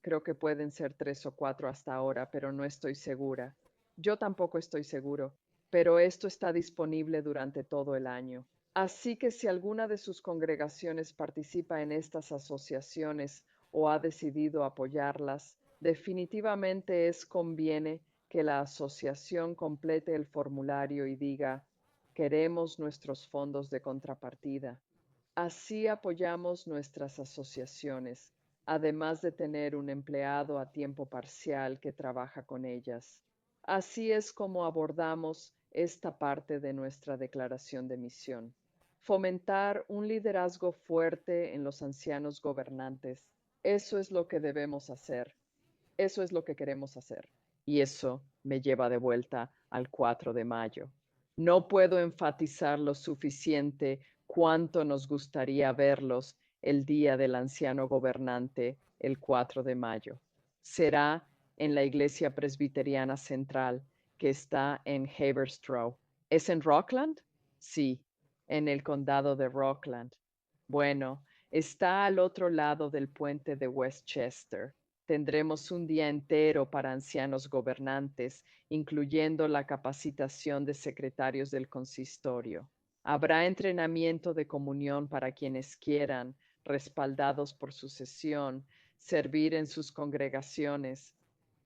Creo que pueden ser 3 o 4 hasta ahora, pero no estoy segura. Yo tampoco estoy seguro, pero esto está disponible durante todo el año. Así que si alguna de sus congregaciones participa en estas asociaciones o ha decidido apoyarlas, definitivamente conviene que la asociación complete el formulario y diga, queremos nuestros fondos de contrapartida. Así apoyamos nuestras asociaciones, además de tener un empleado a tiempo parcial que trabaja con ellas. Así es como abordamos esta parte de nuestra declaración de misión. Fomentar un liderazgo fuerte en los ancianos gobernantes. Eso es lo que debemos hacer. Eso es lo que queremos hacer. Y eso me lleva de vuelta al 4 de mayo. No puedo enfatizar lo suficiente cuánto nos gustaría verlos el día del anciano gobernante, el 4 de mayo. Será en la Iglesia Presbiteriana Central, que está en Haverstraw. ¿Es en Rockland? Sí, en el condado de Rockland. Bueno, está al otro lado del puente de Westchester. Tendremos un día entero para ancianos gobernantes, incluyendo la capacitación de secretarios del consistorio. Habrá entrenamiento de comunión para quienes quieran, respaldados por su sesión, servir en sus congregaciones.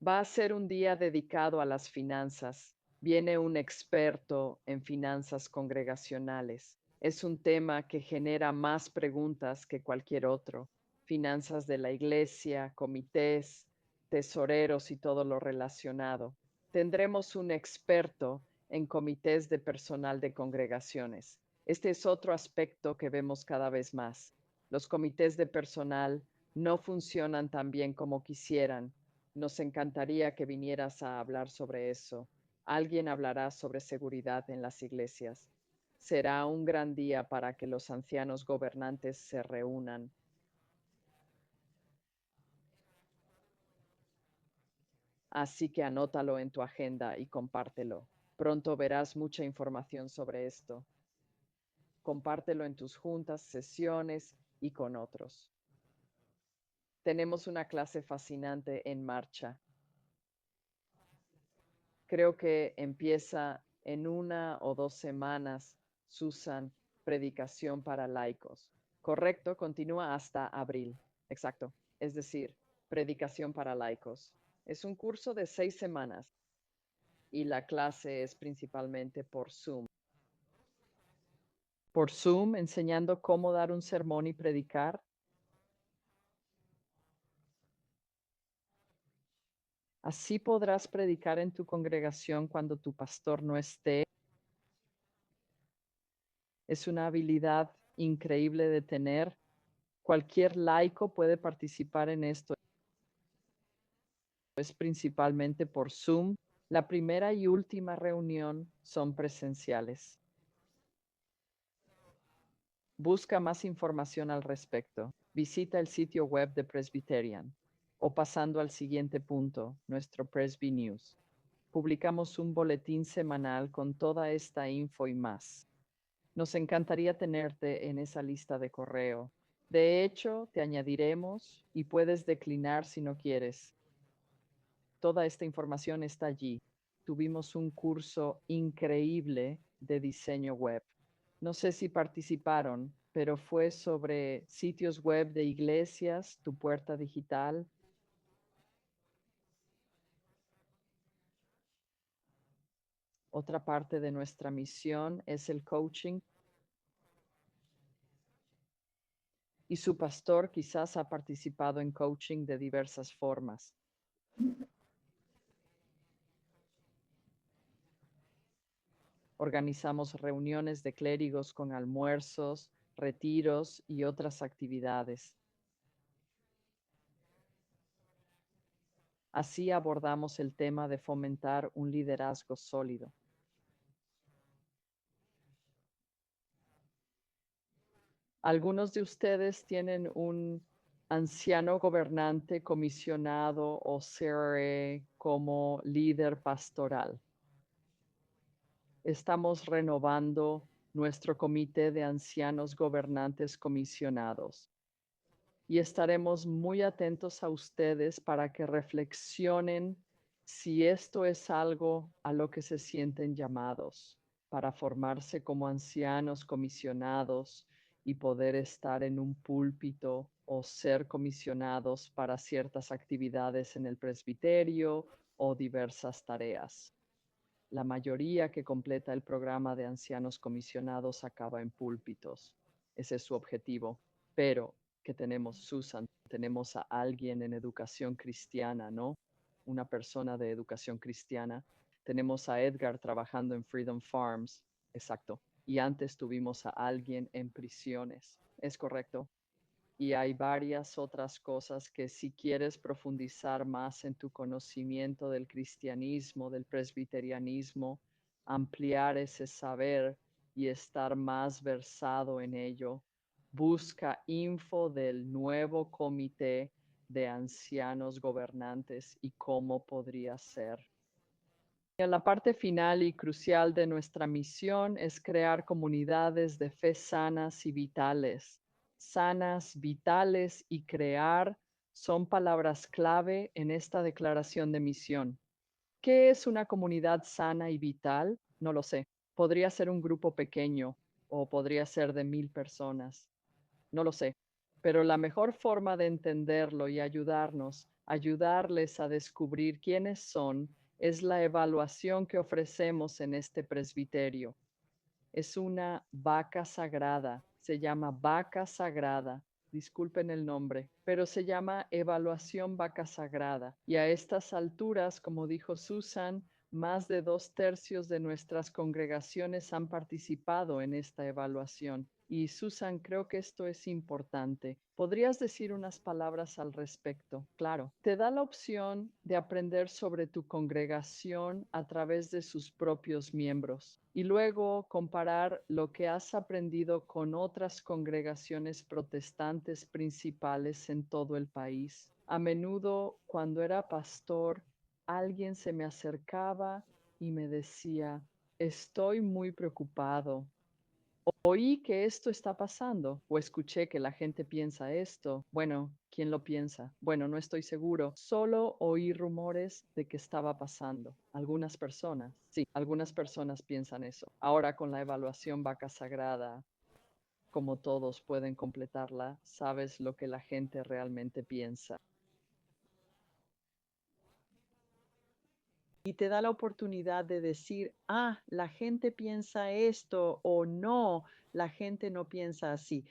Va a ser un día dedicado a las finanzas. Viene un experto en finanzas congregacionales. Es un tema que genera más preguntas que cualquier otro. Finanzas de la iglesia, comités, tesoreros y todo lo relacionado. Tendremos un experto en comités de personal de congregaciones. Este es otro aspecto que vemos cada vez más. Los comités de personal no funcionan tan bien como quisieran. Nos encantaría que vinieras a hablar sobre eso. Alguien hablará sobre seguridad en las iglesias. Será un gran día para que los ancianos gobernantes se reúnan. Así que anótalo en tu agenda y compártelo. Pronto verás mucha información sobre esto. Compártelo en tus juntas, sesiones y con otros. Tenemos una clase fascinante en marcha. Creo que empieza en 1 o 2 semanas, Susan, predicación para laicos. Correcto, continúa hasta abril. Exacto. Es decir, predicación para laicos. Es un curso de 6 semanas y la clase es principalmente por Zoom. Por Zoom, enseñando cómo dar un sermón y predicar. Así podrás predicar en tu congregación cuando tu pastor no esté. Es una habilidad increíble de tener. Cualquier laico puede participar en esto. Es principalmente por Zoom. La primera y última reunión son presenciales. Busca más información al respecto. Visita el sitio web de Presbyterian o pasando al siguiente punto, nuestro Presby News. Publicamos un boletín semanal con toda esta info y más. Nos encantaría tenerte en esa lista de correo. De hecho, te añadiremos y puedes declinar si no quieres. Toda esta información está allí. Tuvimos un curso increíble de diseño web. No sé si participaron, pero fue sobre sitios web de iglesias, tu puerta digital. Otra parte de nuestra misión es el coaching. Y su pastor quizás ha participado en coaching de diversas formas. Organizamos reuniones de clérigos con almuerzos, retiros y otras actividades. Así abordamos el tema de fomentar un liderazgo sólido. Algunos de ustedes tienen un anciano gobernante comisionado o CRE como líder pastoral. Estamos renovando nuestro comité de ancianos gobernantes comisionados y estaremos muy atentos a ustedes para que reflexionen si esto es algo a lo que se sienten llamados para formarse como ancianos comisionados y poder estar en un púlpito o ser comisionados para ciertas actividades en el presbiterio o diversas tareas. La mayoría que completa el programa de ancianos comisionados acaba en púlpitos. Ese es su objetivo. Pero que tenemos, Susan, tenemos a alguien en educación cristiana, ¿no? Una persona de educación cristiana. Tenemos a Edgar trabajando en Freedom Farms. Exacto. Y antes tuvimos a alguien en prisiones. ¿Es correcto? Y hay varias otras cosas que si quieres profundizar más en tu conocimiento del cristianismo, del presbiterianismo, ampliar ese saber y estar más versado en ello, busca info del nuevo comité de ancianos gobernantes y cómo podría ser. La parte final y crucial de nuestra misión es crear comunidades de fe sanas y vitales. Sanas, vitales y crear son palabras clave en esta declaración de misión. ¿Qué es una comunidad sana y vital? No lo sé. Podría ser un grupo pequeño o podría ser de 1000 personas. No lo sé. Pero la mejor forma de entenderlo y ayudarles a descubrir quiénes son, es la evaluación que ofrecemos en este presbiterio. Es una vaca sagrada, se llama vaca sagrada, disculpen el nombre, pero se llama evaluación vaca sagrada. Y a estas alturas, como dijo Susan, más de 2/3 de nuestras congregaciones han participado en esta evaluación. Y Susan, creo que esto es importante. ¿Podrías decir unas palabras al respecto? Claro, te da la opción de aprender sobre tu congregación a través de sus propios miembros y luego comparar lo que has aprendido con otras congregaciones protestantes principales en todo el país. A menudo, cuando era pastor, alguien se me acercaba y me decía, estoy muy preocupado. Oí que esto está pasando o escuché que la gente piensa esto. Bueno, ¿quién lo piensa? Bueno, no estoy seguro. Solo oí rumores de que estaba pasando. Algunas personas, sí, algunas personas piensan eso. Ahora con la evaluación vaca sagrada, como todos pueden completarla, sabes lo que la gente realmente piensa. Y te da la oportunidad de decir, la gente piensa esto o no, la gente no piensa así.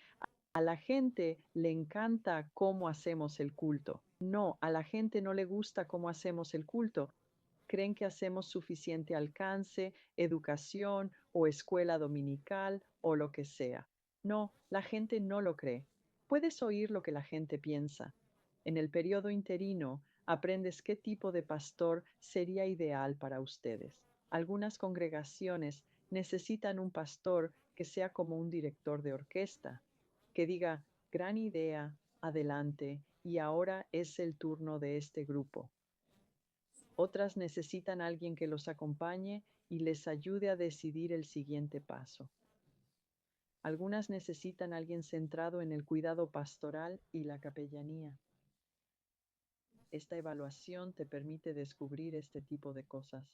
A la gente le encanta cómo hacemos el culto. No, a la gente no le gusta cómo hacemos el culto. Creen que hacemos suficiente alcance, educación o escuela dominical o lo que sea. No, la gente no lo cree. Puedes oír lo que la gente piensa. En el periodo interino, aprendes qué tipo de pastor sería ideal para ustedes. Algunas congregaciones necesitan un pastor que sea como un director de orquesta, que diga, gran idea, adelante, y ahora es el turno de este grupo. Otras necesitan alguien que los acompañe y les ayude a decidir el siguiente paso. Algunas necesitan alguien centrado en el cuidado pastoral y la capellanía. Esta evaluación te permite descubrir este tipo de cosas.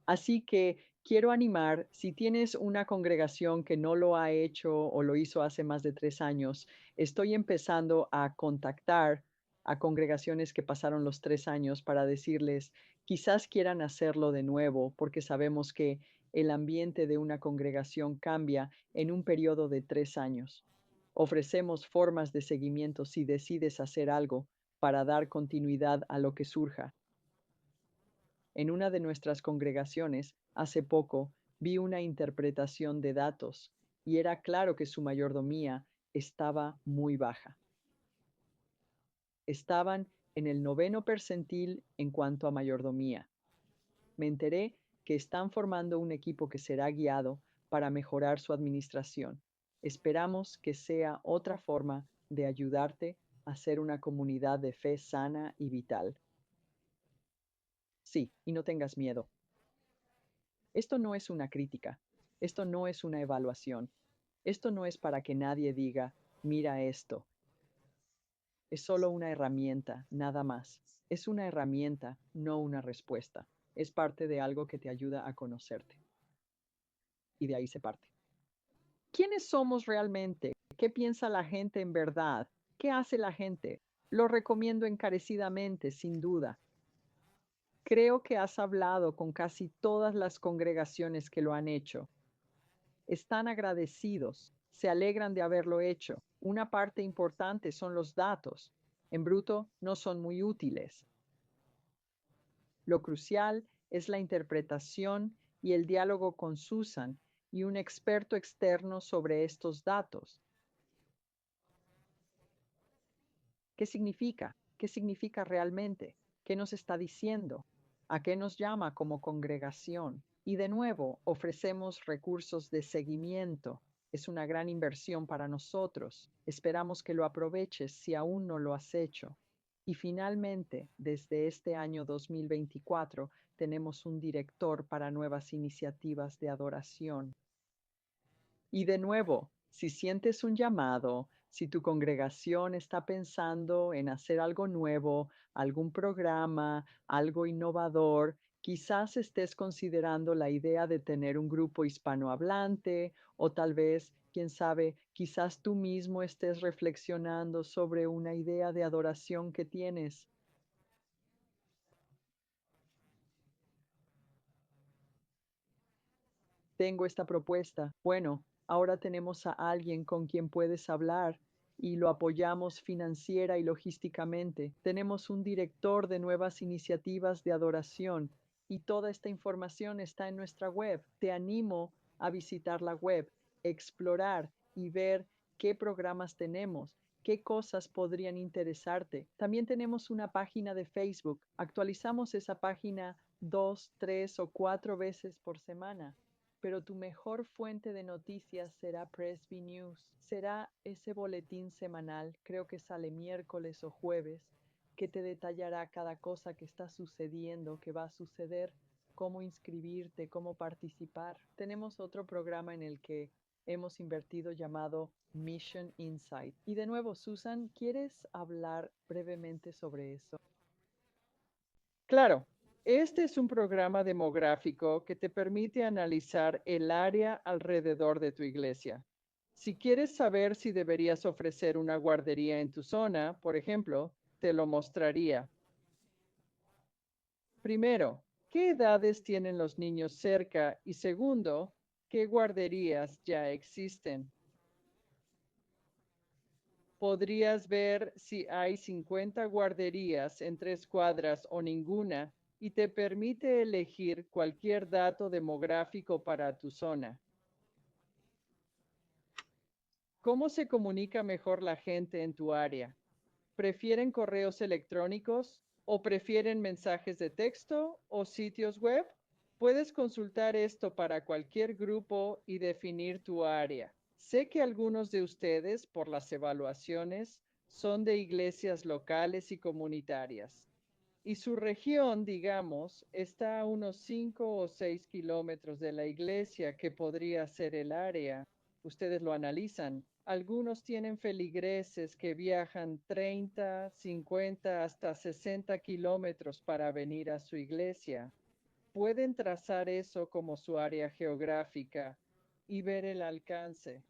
Así que quiero animar, si tienes una congregación que no lo ha hecho o lo hizo hace más de 3 años, estoy empezando a contactar a congregaciones que pasaron los 3 años para decirles, quizás quieran hacerlo de nuevo, porque sabemos que el ambiente de una congregación cambia en un periodo de 3 años. Ofrecemos formas de seguimiento si decides hacer algo para dar continuidad a lo que surja. En una de nuestras congregaciones, hace poco, vi una interpretación de datos y era claro que su mayordomía estaba muy baja. Estaban en el 9º percentil en cuanto a mayordomía. Me enteré que están formando un equipo que será guiado para mejorar su administración. Esperamos que sea otra forma de ayudarte a ser una comunidad de fe sana y vital. Sí, y no tengas miedo. Esto no es una crítica. Esto no es una evaluación. Esto no es para que nadie diga, mira esto. Es solo una herramienta, nada más. Es una herramienta, no una respuesta. Es parte de algo que te ayuda a conocerte. Y de ahí se parte. ¿Quiénes somos realmente? ¿Qué piensa la gente en verdad? ¿Qué hace la gente? Lo recomiendo encarecidamente, sin duda. Creo que has hablado con casi todas las congregaciones que lo han hecho. Están agradecidos, se alegran de haberlo hecho. Una parte importante son los datos. En bruto no son muy útiles. Lo crucial es la interpretación y el diálogo con Susan y un experto externo sobre estos datos. ¿Qué significa? ¿Qué significa realmente? ¿Qué nos está diciendo? ¿A qué nos llama como congregación? Y de nuevo, ofrecemos recursos de seguimiento. Es una gran inversión para nosotros. Esperamos que lo aproveches si aún no lo has hecho. Y finalmente, desde este año 2024, tenemos un director para nuevas iniciativas de adoración. Y de nuevo, si sientes un llamado, si tu congregación está pensando en hacer algo nuevo, algún programa, algo innovador, quizás estés considerando la idea de tener un grupo hispanohablante o tal vez, quién sabe, quizás tú mismo estés reflexionando sobre una idea de adoración que tienes. Tengo esta propuesta. Bueno, ahora tenemos a alguien con quien puedes hablar y lo apoyamos financiera y logísticamente. Tenemos un director de nuevas iniciativas de adoración y toda esta información está en nuestra web. Te animo a visitar la web, explorar y ver qué programas tenemos, qué cosas podrían interesarte. También tenemos una página de Facebook. Actualizamos esa página 2, 3 o 4 veces por semana, pero tu mejor fuente de noticias será Presby News. Será ese boletín semanal, creo que sale miércoles o jueves, que te detallará cada cosa que está sucediendo, que va a suceder, cómo inscribirte, cómo participar. Tenemos otro programa en el que hemos invertido llamado Mission Insight. Y de nuevo, Susan, ¿quieres hablar brevemente sobre eso? Claro, este es un programa demográfico que te permite analizar el área alrededor de tu iglesia. Si quieres saber si deberías ofrecer una guardería en tu zona, por ejemplo, te lo mostraría. Primero, ¿qué edades tienen los niños cerca? Y segundo, ¿qué guarderías ya existen? Podrías ver si hay 50 guarderías en 3 cuadras o ninguna y te permite elegir cualquier dato demográfico para tu zona. ¿Cómo se comunica mejor la gente en tu área? ¿Prefieren correos electrónicos o prefieren mensajes de texto o sitios web? Puedes consultar esto para cualquier grupo y definir tu área. Sé que algunos de ustedes, por las evaluaciones, son de iglesias locales y comunitarias. Y su región, digamos, está a unos 5 o 6 kilómetros de la iglesia que podría ser el área. Ustedes lo analizan. Algunos tienen feligreses que viajan 30, 50, hasta 60 kilómetros para venir a su iglesia. Pueden trazar eso como su área geográfica y ver el alcance.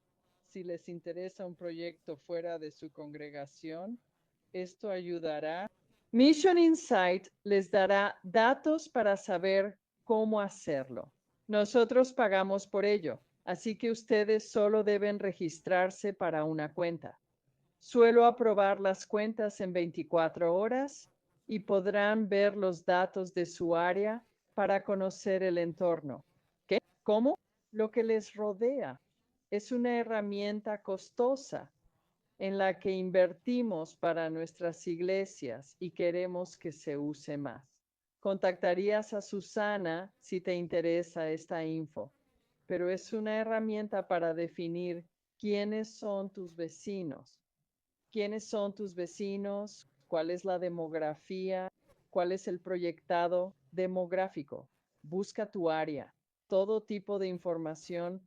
Si les interesa un proyecto fuera de su congregación, esto ayudará. Mission Insight les dará datos para saber cómo hacerlo. Nosotros pagamos por ello, así que ustedes solo deben registrarse para una cuenta. Suelo aprobar las cuentas en 24 horas y podrán ver los datos de su área para conocer el entorno. ¿Qué? ¿Cómo? Lo que les rodea. Es una herramienta costosa en la que invertimos para nuestras iglesias y queremos que se use más. Contactarías a Susana si te interesa esta info, pero es una herramienta para definir ¿Quiénes son tus vecinos? ¿Quiénes son tus vecinos? ¿Cuál es la demografía? ¿Cuál es el proyectado demográfico? Busca tu área. Todo tipo de información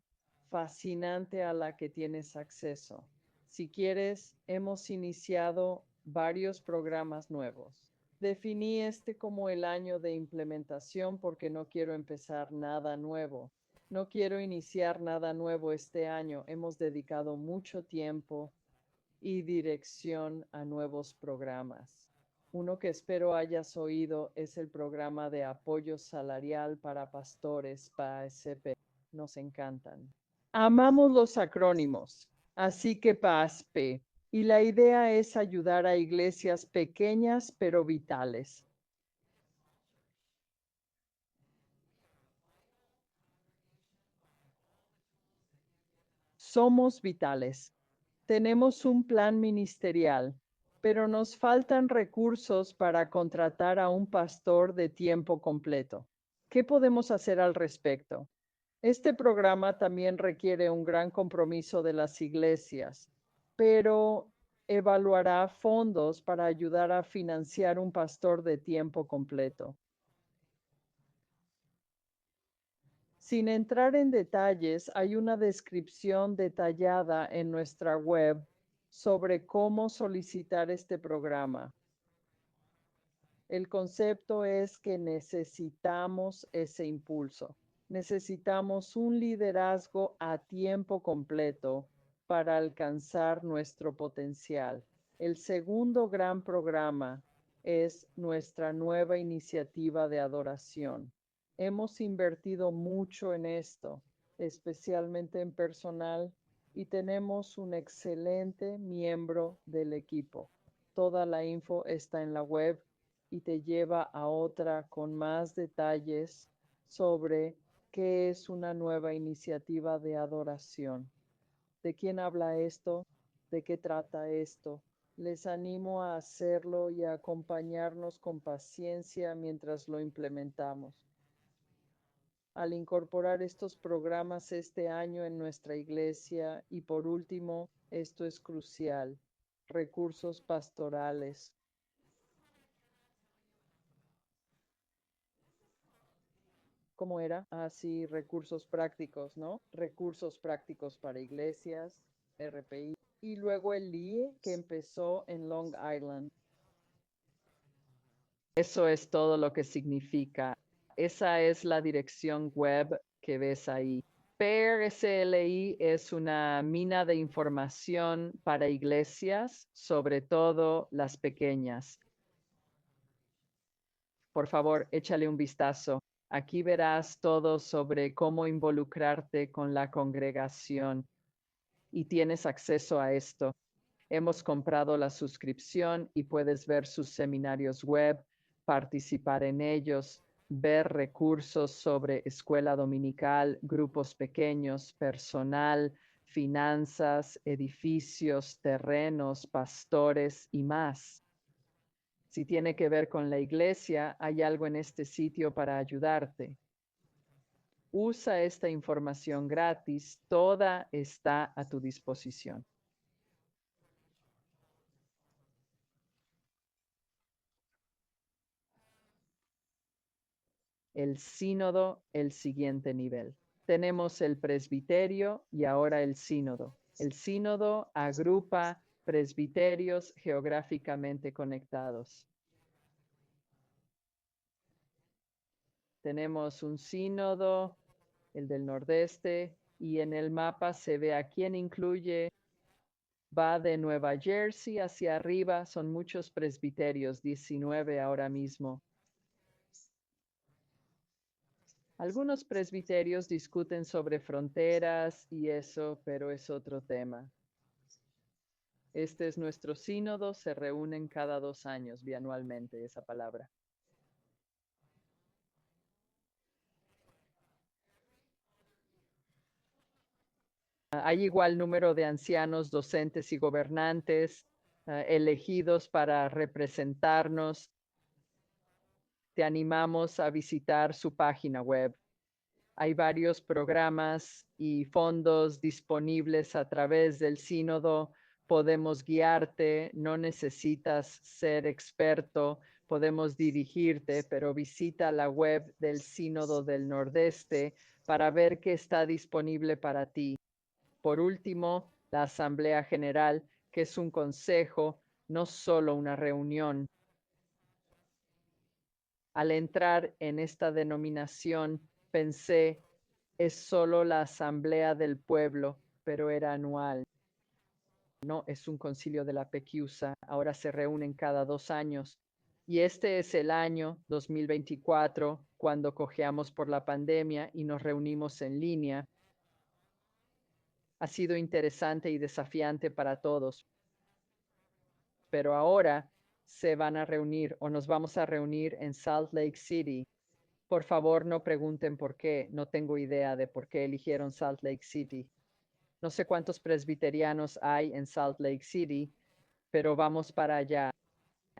fascinante a la que tienes acceso. Si quieres, hemos iniciado varios programas nuevos. Definí este como el año de implementación porque no quiero empezar nada nuevo. No quiero iniciar nada nuevo este año. Hemos dedicado mucho tiempo y dirección a nuevos programas. Uno que espero hayas oído es el programa de apoyo salarial para pastores, PASP. Nos encantan. Amamos los acrónimos, así que PASP. Y la idea es ayudar a iglesias pequeñas pero vitales. Somos vitales. Tenemos un plan ministerial, pero nos faltan recursos para contratar a un pastor de tiempo completo. ¿Qué podemos hacer al respecto? Este programa también requiere un gran compromiso de las iglesias, pero evaluará fondos para ayudar a financiar un pastor de tiempo completo. Sin entrar en detalles, hay una descripción detallada en nuestra web sobre cómo solicitar este programa. El concepto es que necesitamos ese impulso. Necesitamos un liderazgo a tiempo completo para alcanzar nuestro potencial. El segundo gran programa es nuestra nueva iniciativa de adoración. Hemos invertido mucho en esto, especialmente en personal, y tenemos un excelente miembro del equipo. Toda la info está en la web y te lleva a otra con más detalles sobre qué es una nueva iniciativa de adoración. ¿De quién habla esto? ¿De qué trata esto? Les animo a hacerlo y a acompañarnos con paciencia mientras lo implementamos. Al incorporar estos programas este año en nuestra iglesia y por último, esto es crucial, recursos pastorales. ¿Cómo era? Así, recursos prácticos, ¿no? Recursos prácticos para iglesias, RPI. Y luego el IE que empezó en Long Island. Eso es todo lo que significa. Esa es la dirección web que ves ahí. PRSLI es una mina de información para iglesias, sobre todo las pequeñas. Por favor, échale un vistazo. Aquí verás todo sobre cómo involucrarte con la congregación y tienes acceso a esto. Hemos comprado la suscripción y puedes ver sus seminarios web, participar en ellos, ver recursos sobre escuela dominical, grupos pequeños, personal, finanzas, edificios, terrenos, pastores y más. Si tiene que ver con la iglesia, hay algo en este sitio para ayudarte. Usa esta información gratis, toda está a tu disposición. El sínodo, el siguiente nivel. Tenemos el presbiterio y ahora el sínodo. El sínodo agrupa presbiterios geográficamente conectados. Tenemos un sínodo, el del nordeste, y en el mapa se ve a quién incluye. Va de Nueva Jersey hacia arriba, son muchos presbiterios, 19 ahora mismo. Algunos presbiterios discuten sobre fronteras y eso, pero es otro tema. Este es nuestro sínodo, se reúnen cada 2 años, bianualmente, esa palabra. Hay igual número de ancianos, docentes y gobernantes elegidos para representarnos. Te animamos a visitar su página web. Hay varios programas y fondos disponibles a través del sínodo. Podemos guiarte, no necesitas ser experto, podemos dirigirte, pero visita la web del Sínodo del Nordeste para ver qué está disponible para ti. Por último, la Asamblea General, que es un consejo, no solo una reunión. Al entrar en esta denominación, pensé, es solo la Asamblea del Pueblo, pero era anual. No es un concilio de la Pequiusa, ahora se reúnen cada 2 años. Y este es el año 2024, cuando cojeamos por la pandemia y nos reunimos en línea. Ha sido interesante y desafiante para todos, pero ahora se van a reunir o nos vamos a reunir en Salt Lake City. Por favor, no pregunten por qué, no tengo idea de por qué eligieron Salt Lake City. No sé cuántos presbiterianos hay en Salt Lake City, pero vamos para allá.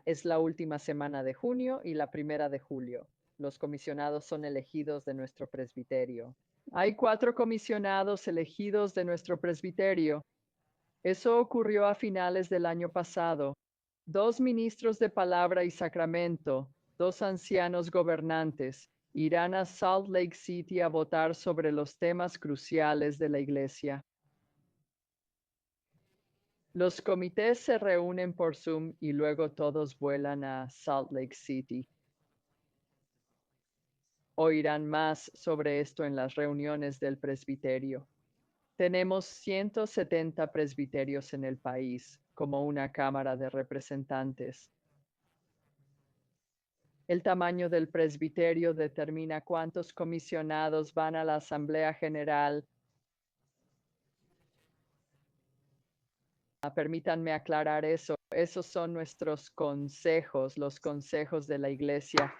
Es la última semana de junio y la primera de julio. Los comisionados son elegidos de nuestro presbiterio. Hay 4 comisionados elegidos de nuestro presbiterio. Eso ocurrió a finales del año pasado. 2 ministros de palabra y sacramento, 2 ancianos gobernantes, irán a Salt Lake City a votar sobre los temas cruciales de la Iglesia. Los comités se reúnen por Zoom y luego todos vuelan a Salt Lake City. Oirán más sobre esto en las reuniones del presbiterio. Tenemos 170 presbiterios en el país, como una Cámara de Representantes. El tamaño del presbiterio determina cuántos comisionados van a la Asamblea General. Permítanme aclarar eso. Esos son nuestros consejos, los consejos de la Iglesia.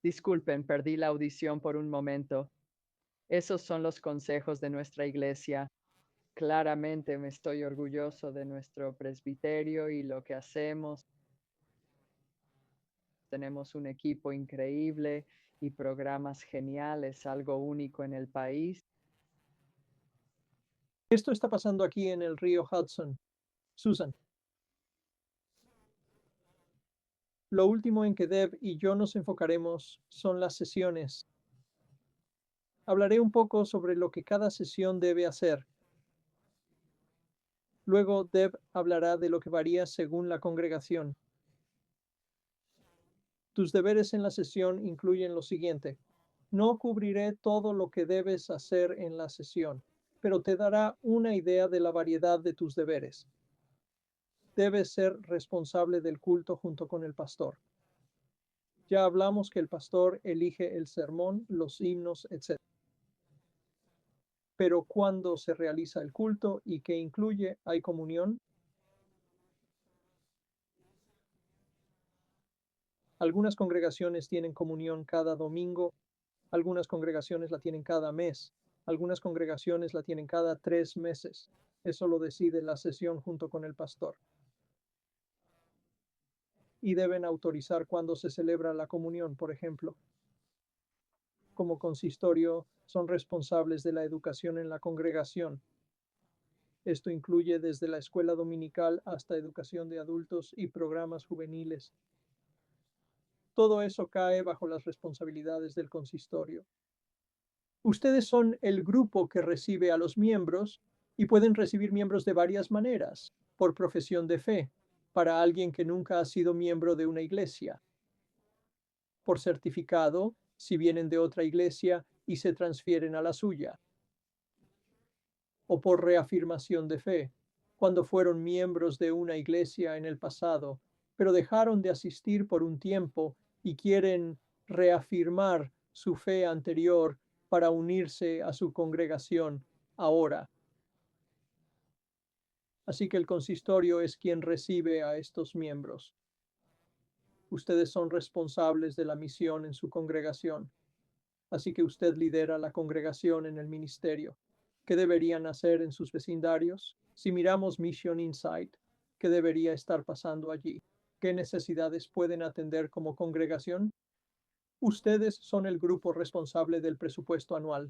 Disculpen, perdí la audición por un momento. Esos son los consejos de nuestra Iglesia. Claramente me estoy orgulloso de nuestro presbiterio y lo que hacemos. Tenemos un equipo increíble y programas geniales, algo único en el país. Esto está pasando aquí en el río Hudson. Susan. Lo último en que Deb y yo nos enfocaremos son las sesiones. Hablaré un poco sobre lo que cada sesión debe hacer. Luego Deb hablará de lo que varía según la congregación. Tus deberes en la sesión incluyen lo siguiente. No cubriré todo lo que debes hacer en la sesión, pero te dará una idea de la variedad de tus deberes. Debes ser responsable del culto junto con el pastor. Ya hablamos que el pastor elige el sermón, los himnos, etc. Pero cuando se realiza el culto y que incluye, hay comunión. Algunas congregaciones tienen comunión cada domingo, algunas congregaciones la tienen cada mes, algunas congregaciones la tienen cada 3 meses. Eso lo decide la sesión junto con el pastor. Y deben autorizar cuando se celebra la comunión, por ejemplo. Como consistorio, son responsables de la educación en la congregación. Esto incluye desde la escuela dominical hasta educación de adultos y programas juveniles. Todo eso cae bajo las responsabilidades del consistorio. Ustedes son el grupo que recibe a los miembros y pueden recibir miembros de varias maneras, por profesión de fe, para alguien que nunca ha sido miembro de una iglesia, por certificado, si vienen de otra iglesia y se transfieren a la suya, o por reafirmación de fe, cuando fueron miembros de una iglesia en el pasado, pero dejaron de asistir por un tiempo y quieren reafirmar su fe anterior para unirse a su congregación ahora. Así que el consistorio es quien recibe a estos miembros. Ustedes son responsables de la misión en su congregación. Así que usted lidera la congregación en el ministerio. ¿Qué deberían hacer en sus vecindarios? Si miramos Mission Insight, ¿qué debería estar pasando allí? ¿Qué necesidades pueden atender como congregación? Ustedes son el grupo responsable del presupuesto anual.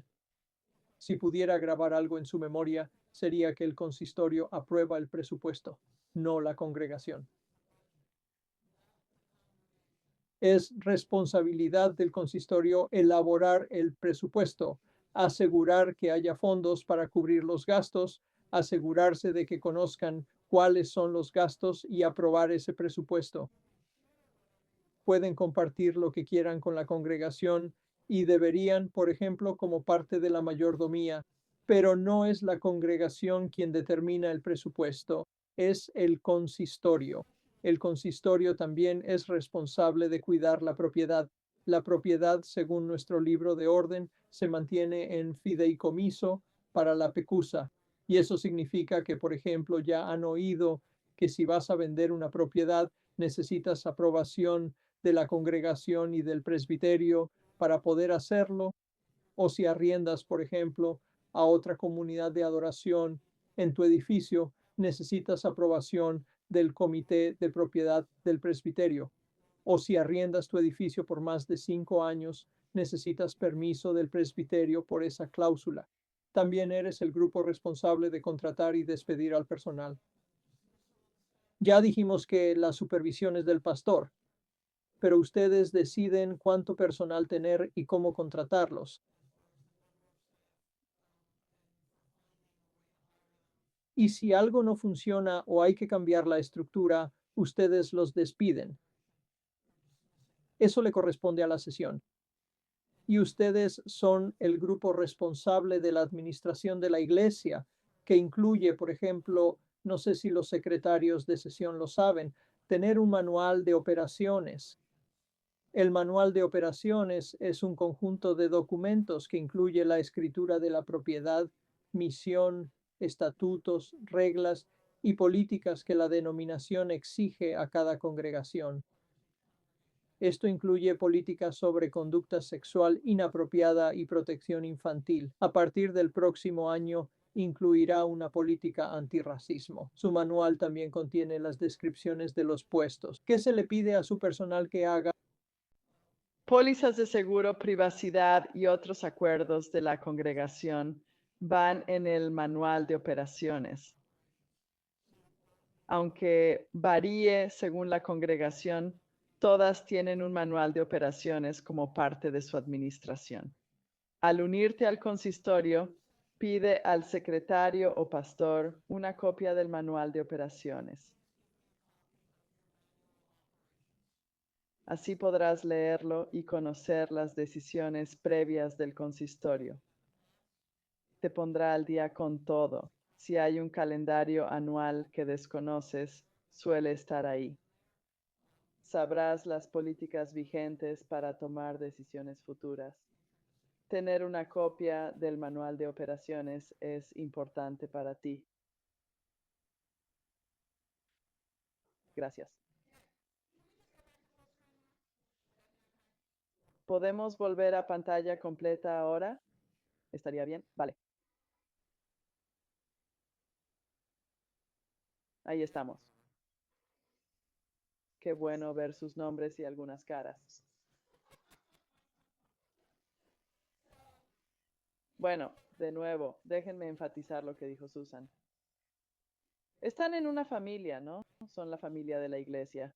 Si pudiera grabar algo en su memoria, sería que el consistorio aprueba el presupuesto, no la congregación. Es responsabilidad del consistorio elaborar el presupuesto, asegurar que haya fondos para cubrir los gastos, asegurarse de que conozcan cuáles son los gastos y aprobar ese presupuesto. Pueden compartir lo que quieran con la congregación y deberían, por ejemplo, como parte de la mayordomía, pero no es la congregación quien determina el presupuesto, es el consistorio. El consistorio también es responsable de cuidar la propiedad. La propiedad, según nuestro libro de orden, se mantiene en fideicomiso para la pecusa. Y eso significa que, por ejemplo, ya han oído que si vas a vender una propiedad, necesitas aprobación de la congregación y del presbiterio para poder hacerlo, o si arriendas, por ejemplo, a otra comunidad de adoración en tu edificio, necesitas aprobación del comité de propiedad del presbiterio, o si arriendas tu edificio por más de 5 años, necesitas permiso del presbiterio por esa cláusula. También eres el grupo responsable de contratar y despedir al personal. Ya dijimos que la supervisión es del pastor, pero ustedes deciden cuánto personal tener y cómo contratarlos. Y si algo no funciona o hay que cambiar la estructura, ustedes los despiden. Eso le corresponde a la sesión. Y ustedes son el grupo responsable de la administración de la iglesia, que incluye, por ejemplo, no sé si los secretarios de sesión lo saben, tener un manual de operaciones. El manual de operaciones es un conjunto de documentos que incluye la escritura de la propiedad, misión, estatutos, reglas y políticas que la denominación exige a cada congregación. Esto incluye políticas sobre conducta sexual inapropiada y protección infantil. A partir del próximo año, incluirá una política antirracismo. Su manual también contiene las descripciones de los puestos. ¿Qué se le pide a su personal que haga? Pólizas de seguro, privacidad y otros acuerdos de la congregación van en el manual de operaciones. Aunque varíe según la congregación, todas tienen un manual de operaciones como parte de su administración. Al unirte al consistorio, pide al secretario o pastor una copia del manual de operaciones. Así podrás leerlo y conocer las decisiones previas del consistorio. Te pondrá al día con todo. Si hay un calendario anual que desconoces, suele estar ahí. Sabrás las políticas vigentes para tomar decisiones futuras. Tener una copia del manual de operaciones es importante para ti. Gracias. ¿Podemos volver a pantalla completa ahora? ¿Estaría bien? Vale. Ahí estamos. Qué bueno ver sus nombres y algunas caras. Bueno, de nuevo, déjenme enfatizar lo que dijo Susan. Están en una familia, ¿no? Son la familia de la iglesia.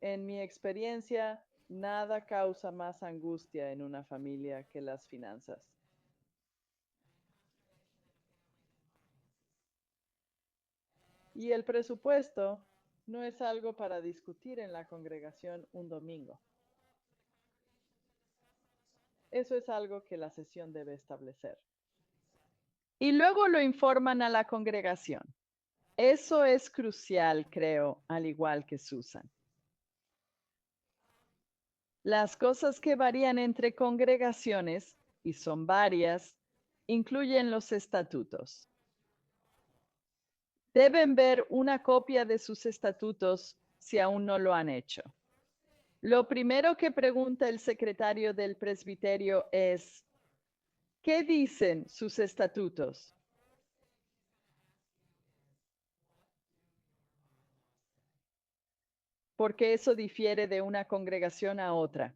En mi experiencia, nada causa más angustia en una familia que las finanzas. Y el presupuesto no es algo para discutir en la congregación un domingo. Eso es algo que la sesión debe establecer. Y luego lo informan a la congregación. Eso es crucial, creo, al igual que Susan. Las cosas que varían entre congregaciones, y son varias, incluyen los estatutos. Deben ver una copia de sus estatutos si aún no lo han hecho. Lo primero que pregunta el secretario del presbiterio es, ¿qué dicen sus estatutos? Porque eso difiere de una congregación a otra.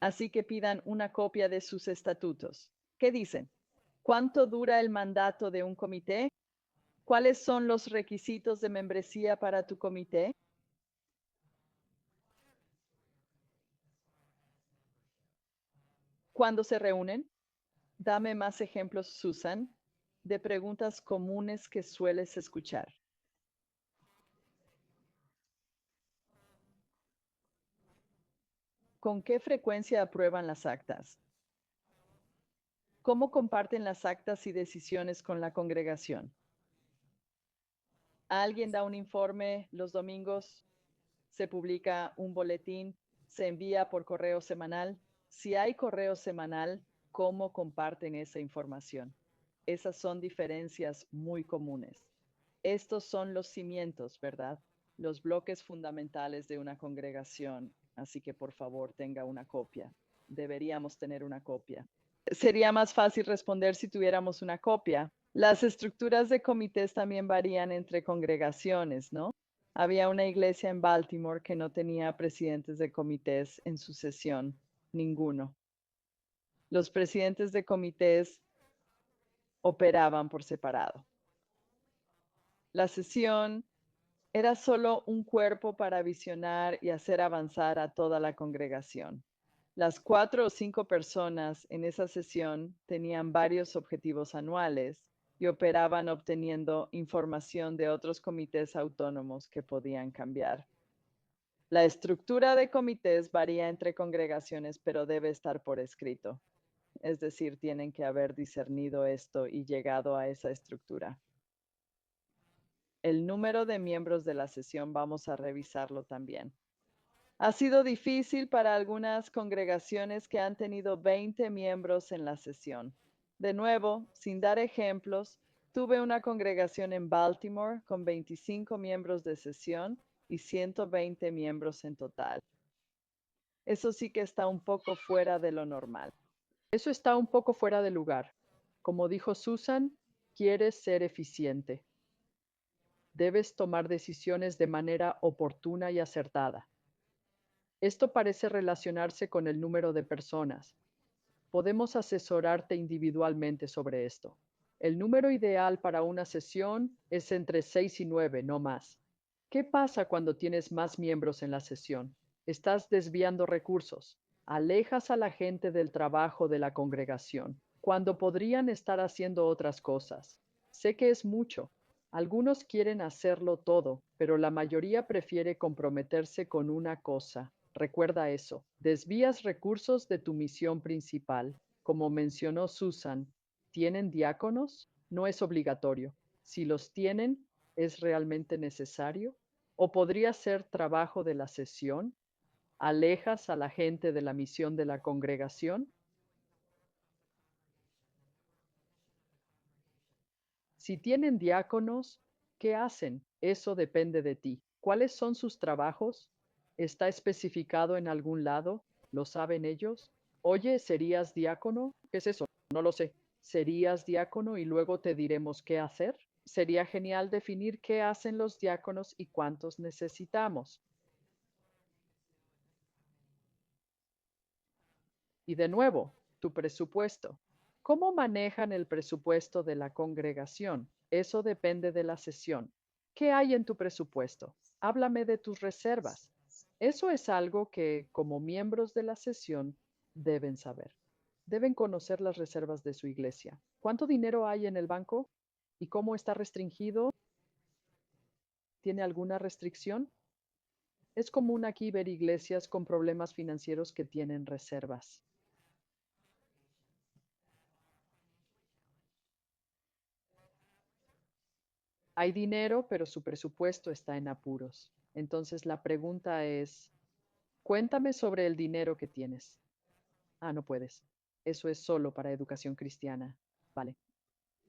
Así que pidan una copia de sus estatutos. ¿Qué dicen? ¿Cuánto dura el mandato de un comité? ¿Cuáles son los requisitos de membresía para tu comité? ¿Cuándo se reúnen? Dame más ejemplos, Susan, de preguntas comunes que sueles escuchar. ¿Con qué frecuencia aprueban las actas? ¿Cómo comparten las actas y decisiones con la congregación? ¿Alguien da un informe los domingos? ¿Se publica un boletín? ¿Se envía por correo semanal? Si hay correo semanal, ¿cómo comparten esa información? Esas son diferencias muy comunes. Estos son los cimientos, ¿verdad? Los bloques fundamentales de una congregación. Así que por favor tenga una copia. Deberíamos tener una copia. Sería más fácil responder si tuviéramos una copia. Las estructuras de comités también varían entre congregaciones, ¿no? Había una iglesia en Baltimore que no tenía presidentes de comités en su sesión, ninguno. Los presidentes de comités operaban por separado. La sesión era solo un cuerpo para visionar y hacer avanzar a toda la congregación. Las 4 o 5 personas en esa sesión tenían varios objetivos anuales y operaban obteniendo información de otros comités autónomos que podían cambiar. La estructura de comités varía entre congregaciones, pero debe estar por escrito. Es decir, tienen que haber discernido esto y llegado a esa estructura. El número de miembros de la sesión vamos a revisarlo también. Ha sido difícil para algunas congregaciones que han tenido 20 miembros en la sesión. De nuevo, sin dar ejemplos, tuve una congregación en Baltimore con 25 miembros de sesión y 120 miembros en total. Eso sí que está un poco fuera de lo normal. Eso está un poco fuera de lugar. Como dijo Susan, quieres ser eficiente. Debes tomar decisiones de manera oportuna y acertada. Esto parece relacionarse con el número de personas. Podemos asesorarte individualmente sobre esto. El número ideal para una sesión es entre 6 y 9, no más. ¿Qué pasa cuando tienes más miembros en la sesión? Estás desviando recursos. Alejas a la gente del trabajo de la congregación, cuando podrían estar haciendo otras cosas. Sé que es mucho. Algunos quieren hacerlo todo, pero la mayoría prefiere comprometerse con una cosa. Recuerda eso. Desvías recursos de tu misión principal. Como mencionó Susan, ¿tienen diáconos? No es obligatorio. Si los tienen, ¿es realmente necesario? ¿O podría ser trabajo de la sesión? ¿Alejas a la gente de la misión de la congregación? Si tienen diáconos, ¿qué hacen? Eso depende de ti. ¿Cuáles son sus trabajos? ¿Está especificado en algún lado? ¿Lo saben ellos? Oye, ¿serías diácono? ¿Qué es eso? No lo sé. ¿Serías diácono y luego te diremos qué hacer? Sería genial definir qué hacen los diáconos y cuántos necesitamos. Y de nuevo, tu presupuesto. ¿Cómo manejan el presupuesto de la congregación? Eso depende de la sesión. ¿Qué hay en tu presupuesto? Háblame de tus reservas. Eso es algo que, como miembros de la sesión, deben saber. Deben conocer las reservas de su iglesia. ¿Cuánto dinero hay en el banco? ¿Y cómo está restringido? ¿Tiene alguna restricción? Es común aquí ver iglesias con problemas financieros que tienen reservas. Hay dinero, pero su presupuesto está en apuros. Entonces la pregunta es, cuéntame sobre el dinero que tienes. Ah, no puedes. Eso es solo para educación cristiana. Vale.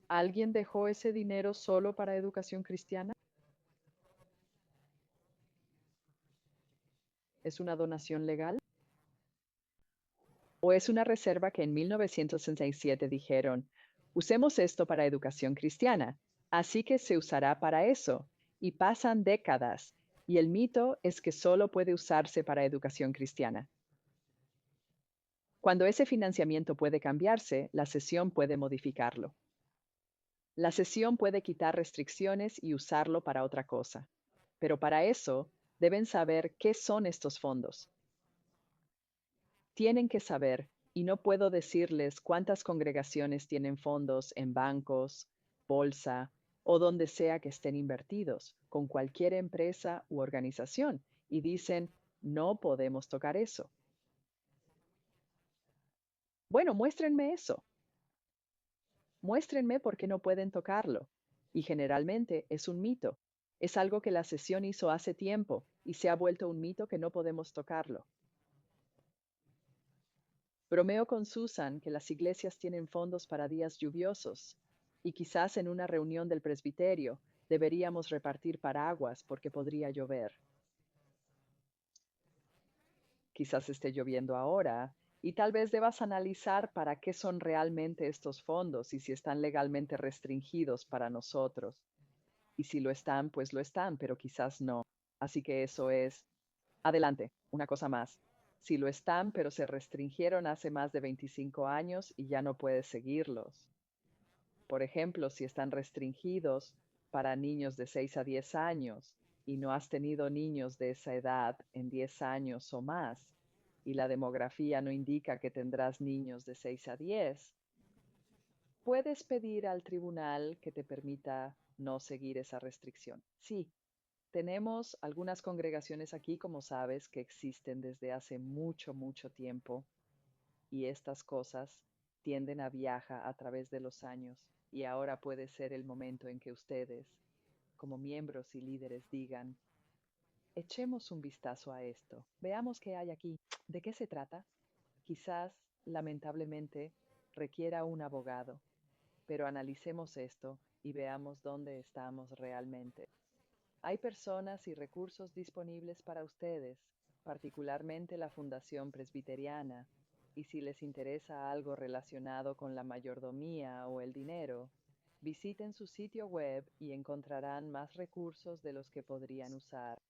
¿Alguien dejó ese dinero solo para educación cristiana? ¿Es una donación legal? ¿O es una reserva que en 1967 dijeron, usemos esto para educación cristiana, así que se usará para eso? Y pasan décadas, y el mito es que solo puede usarse para educación cristiana. Cuando ese financiamiento puede cambiarse, la sesión puede modificarlo. La sesión puede quitar restricciones y usarlo para otra cosa. Pero para eso, deben saber qué son estos fondos. Tienen que saber, y no puedo decirles cuántas congregaciones tienen fondos en bancos, bolsa o donde sea que estén invertidos, con cualquier empresa u organización, y dicen, no podemos tocar eso. Bueno, muéstrenme eso. Muéstrenme por qué no pueden tocarlo. Y generalmente es un mito. Es algo que la sesión hizo hace tiempo y se ha vuelto un mito que no podemos tocarlo. Bromeo con Susan que las iglesias tienen fondos para días lluviosos y quizás en una reunión del presbiterio deberíamos repartir paraguas porque podría llover. Quizás esté lloviendo ahora y tal vez debas analizar para qué son realmente estos fondos y si están legalmente restringidos para nosotros. Y si lo están, pues lo están, pero quizás no. Así que eso es. Adelante, una cosa más. Si lo están, pero se restringieron hace más de 25 años y ya no puedes seguirlos. Por ejemplo, si están restringidos para niños de 6 a 10 años y no has tenido niños de esa edad en 10 años o más, y la demografía no indica que tendrás niños de 6 a 10, puedes pedir al tribunal que te permita no seguir esa restricción. Sí, tenemos algunas congregaciones aquí, como sabes, que existen desde hace mucho, mucho tiempo y estas cosas tienden a viajar a través de los años y ahora puede ser el momento en que ustedes, como miembros y líderes, digan, echemos un vistazo a esto, veamos qué hay aquí, de qué se trata. Quizás, lamentablemente, requiera un abogado, pero analicemos esto y veamos dónde estamos realmente. Hay personas y recursos disponibles para ustedes, particularmente la Fundación Presbiteriana, y si les interesa algo relacionado con la mayordomía o el dinero, visiten su sitio web y encontrarán más recursos de los que podrían usar.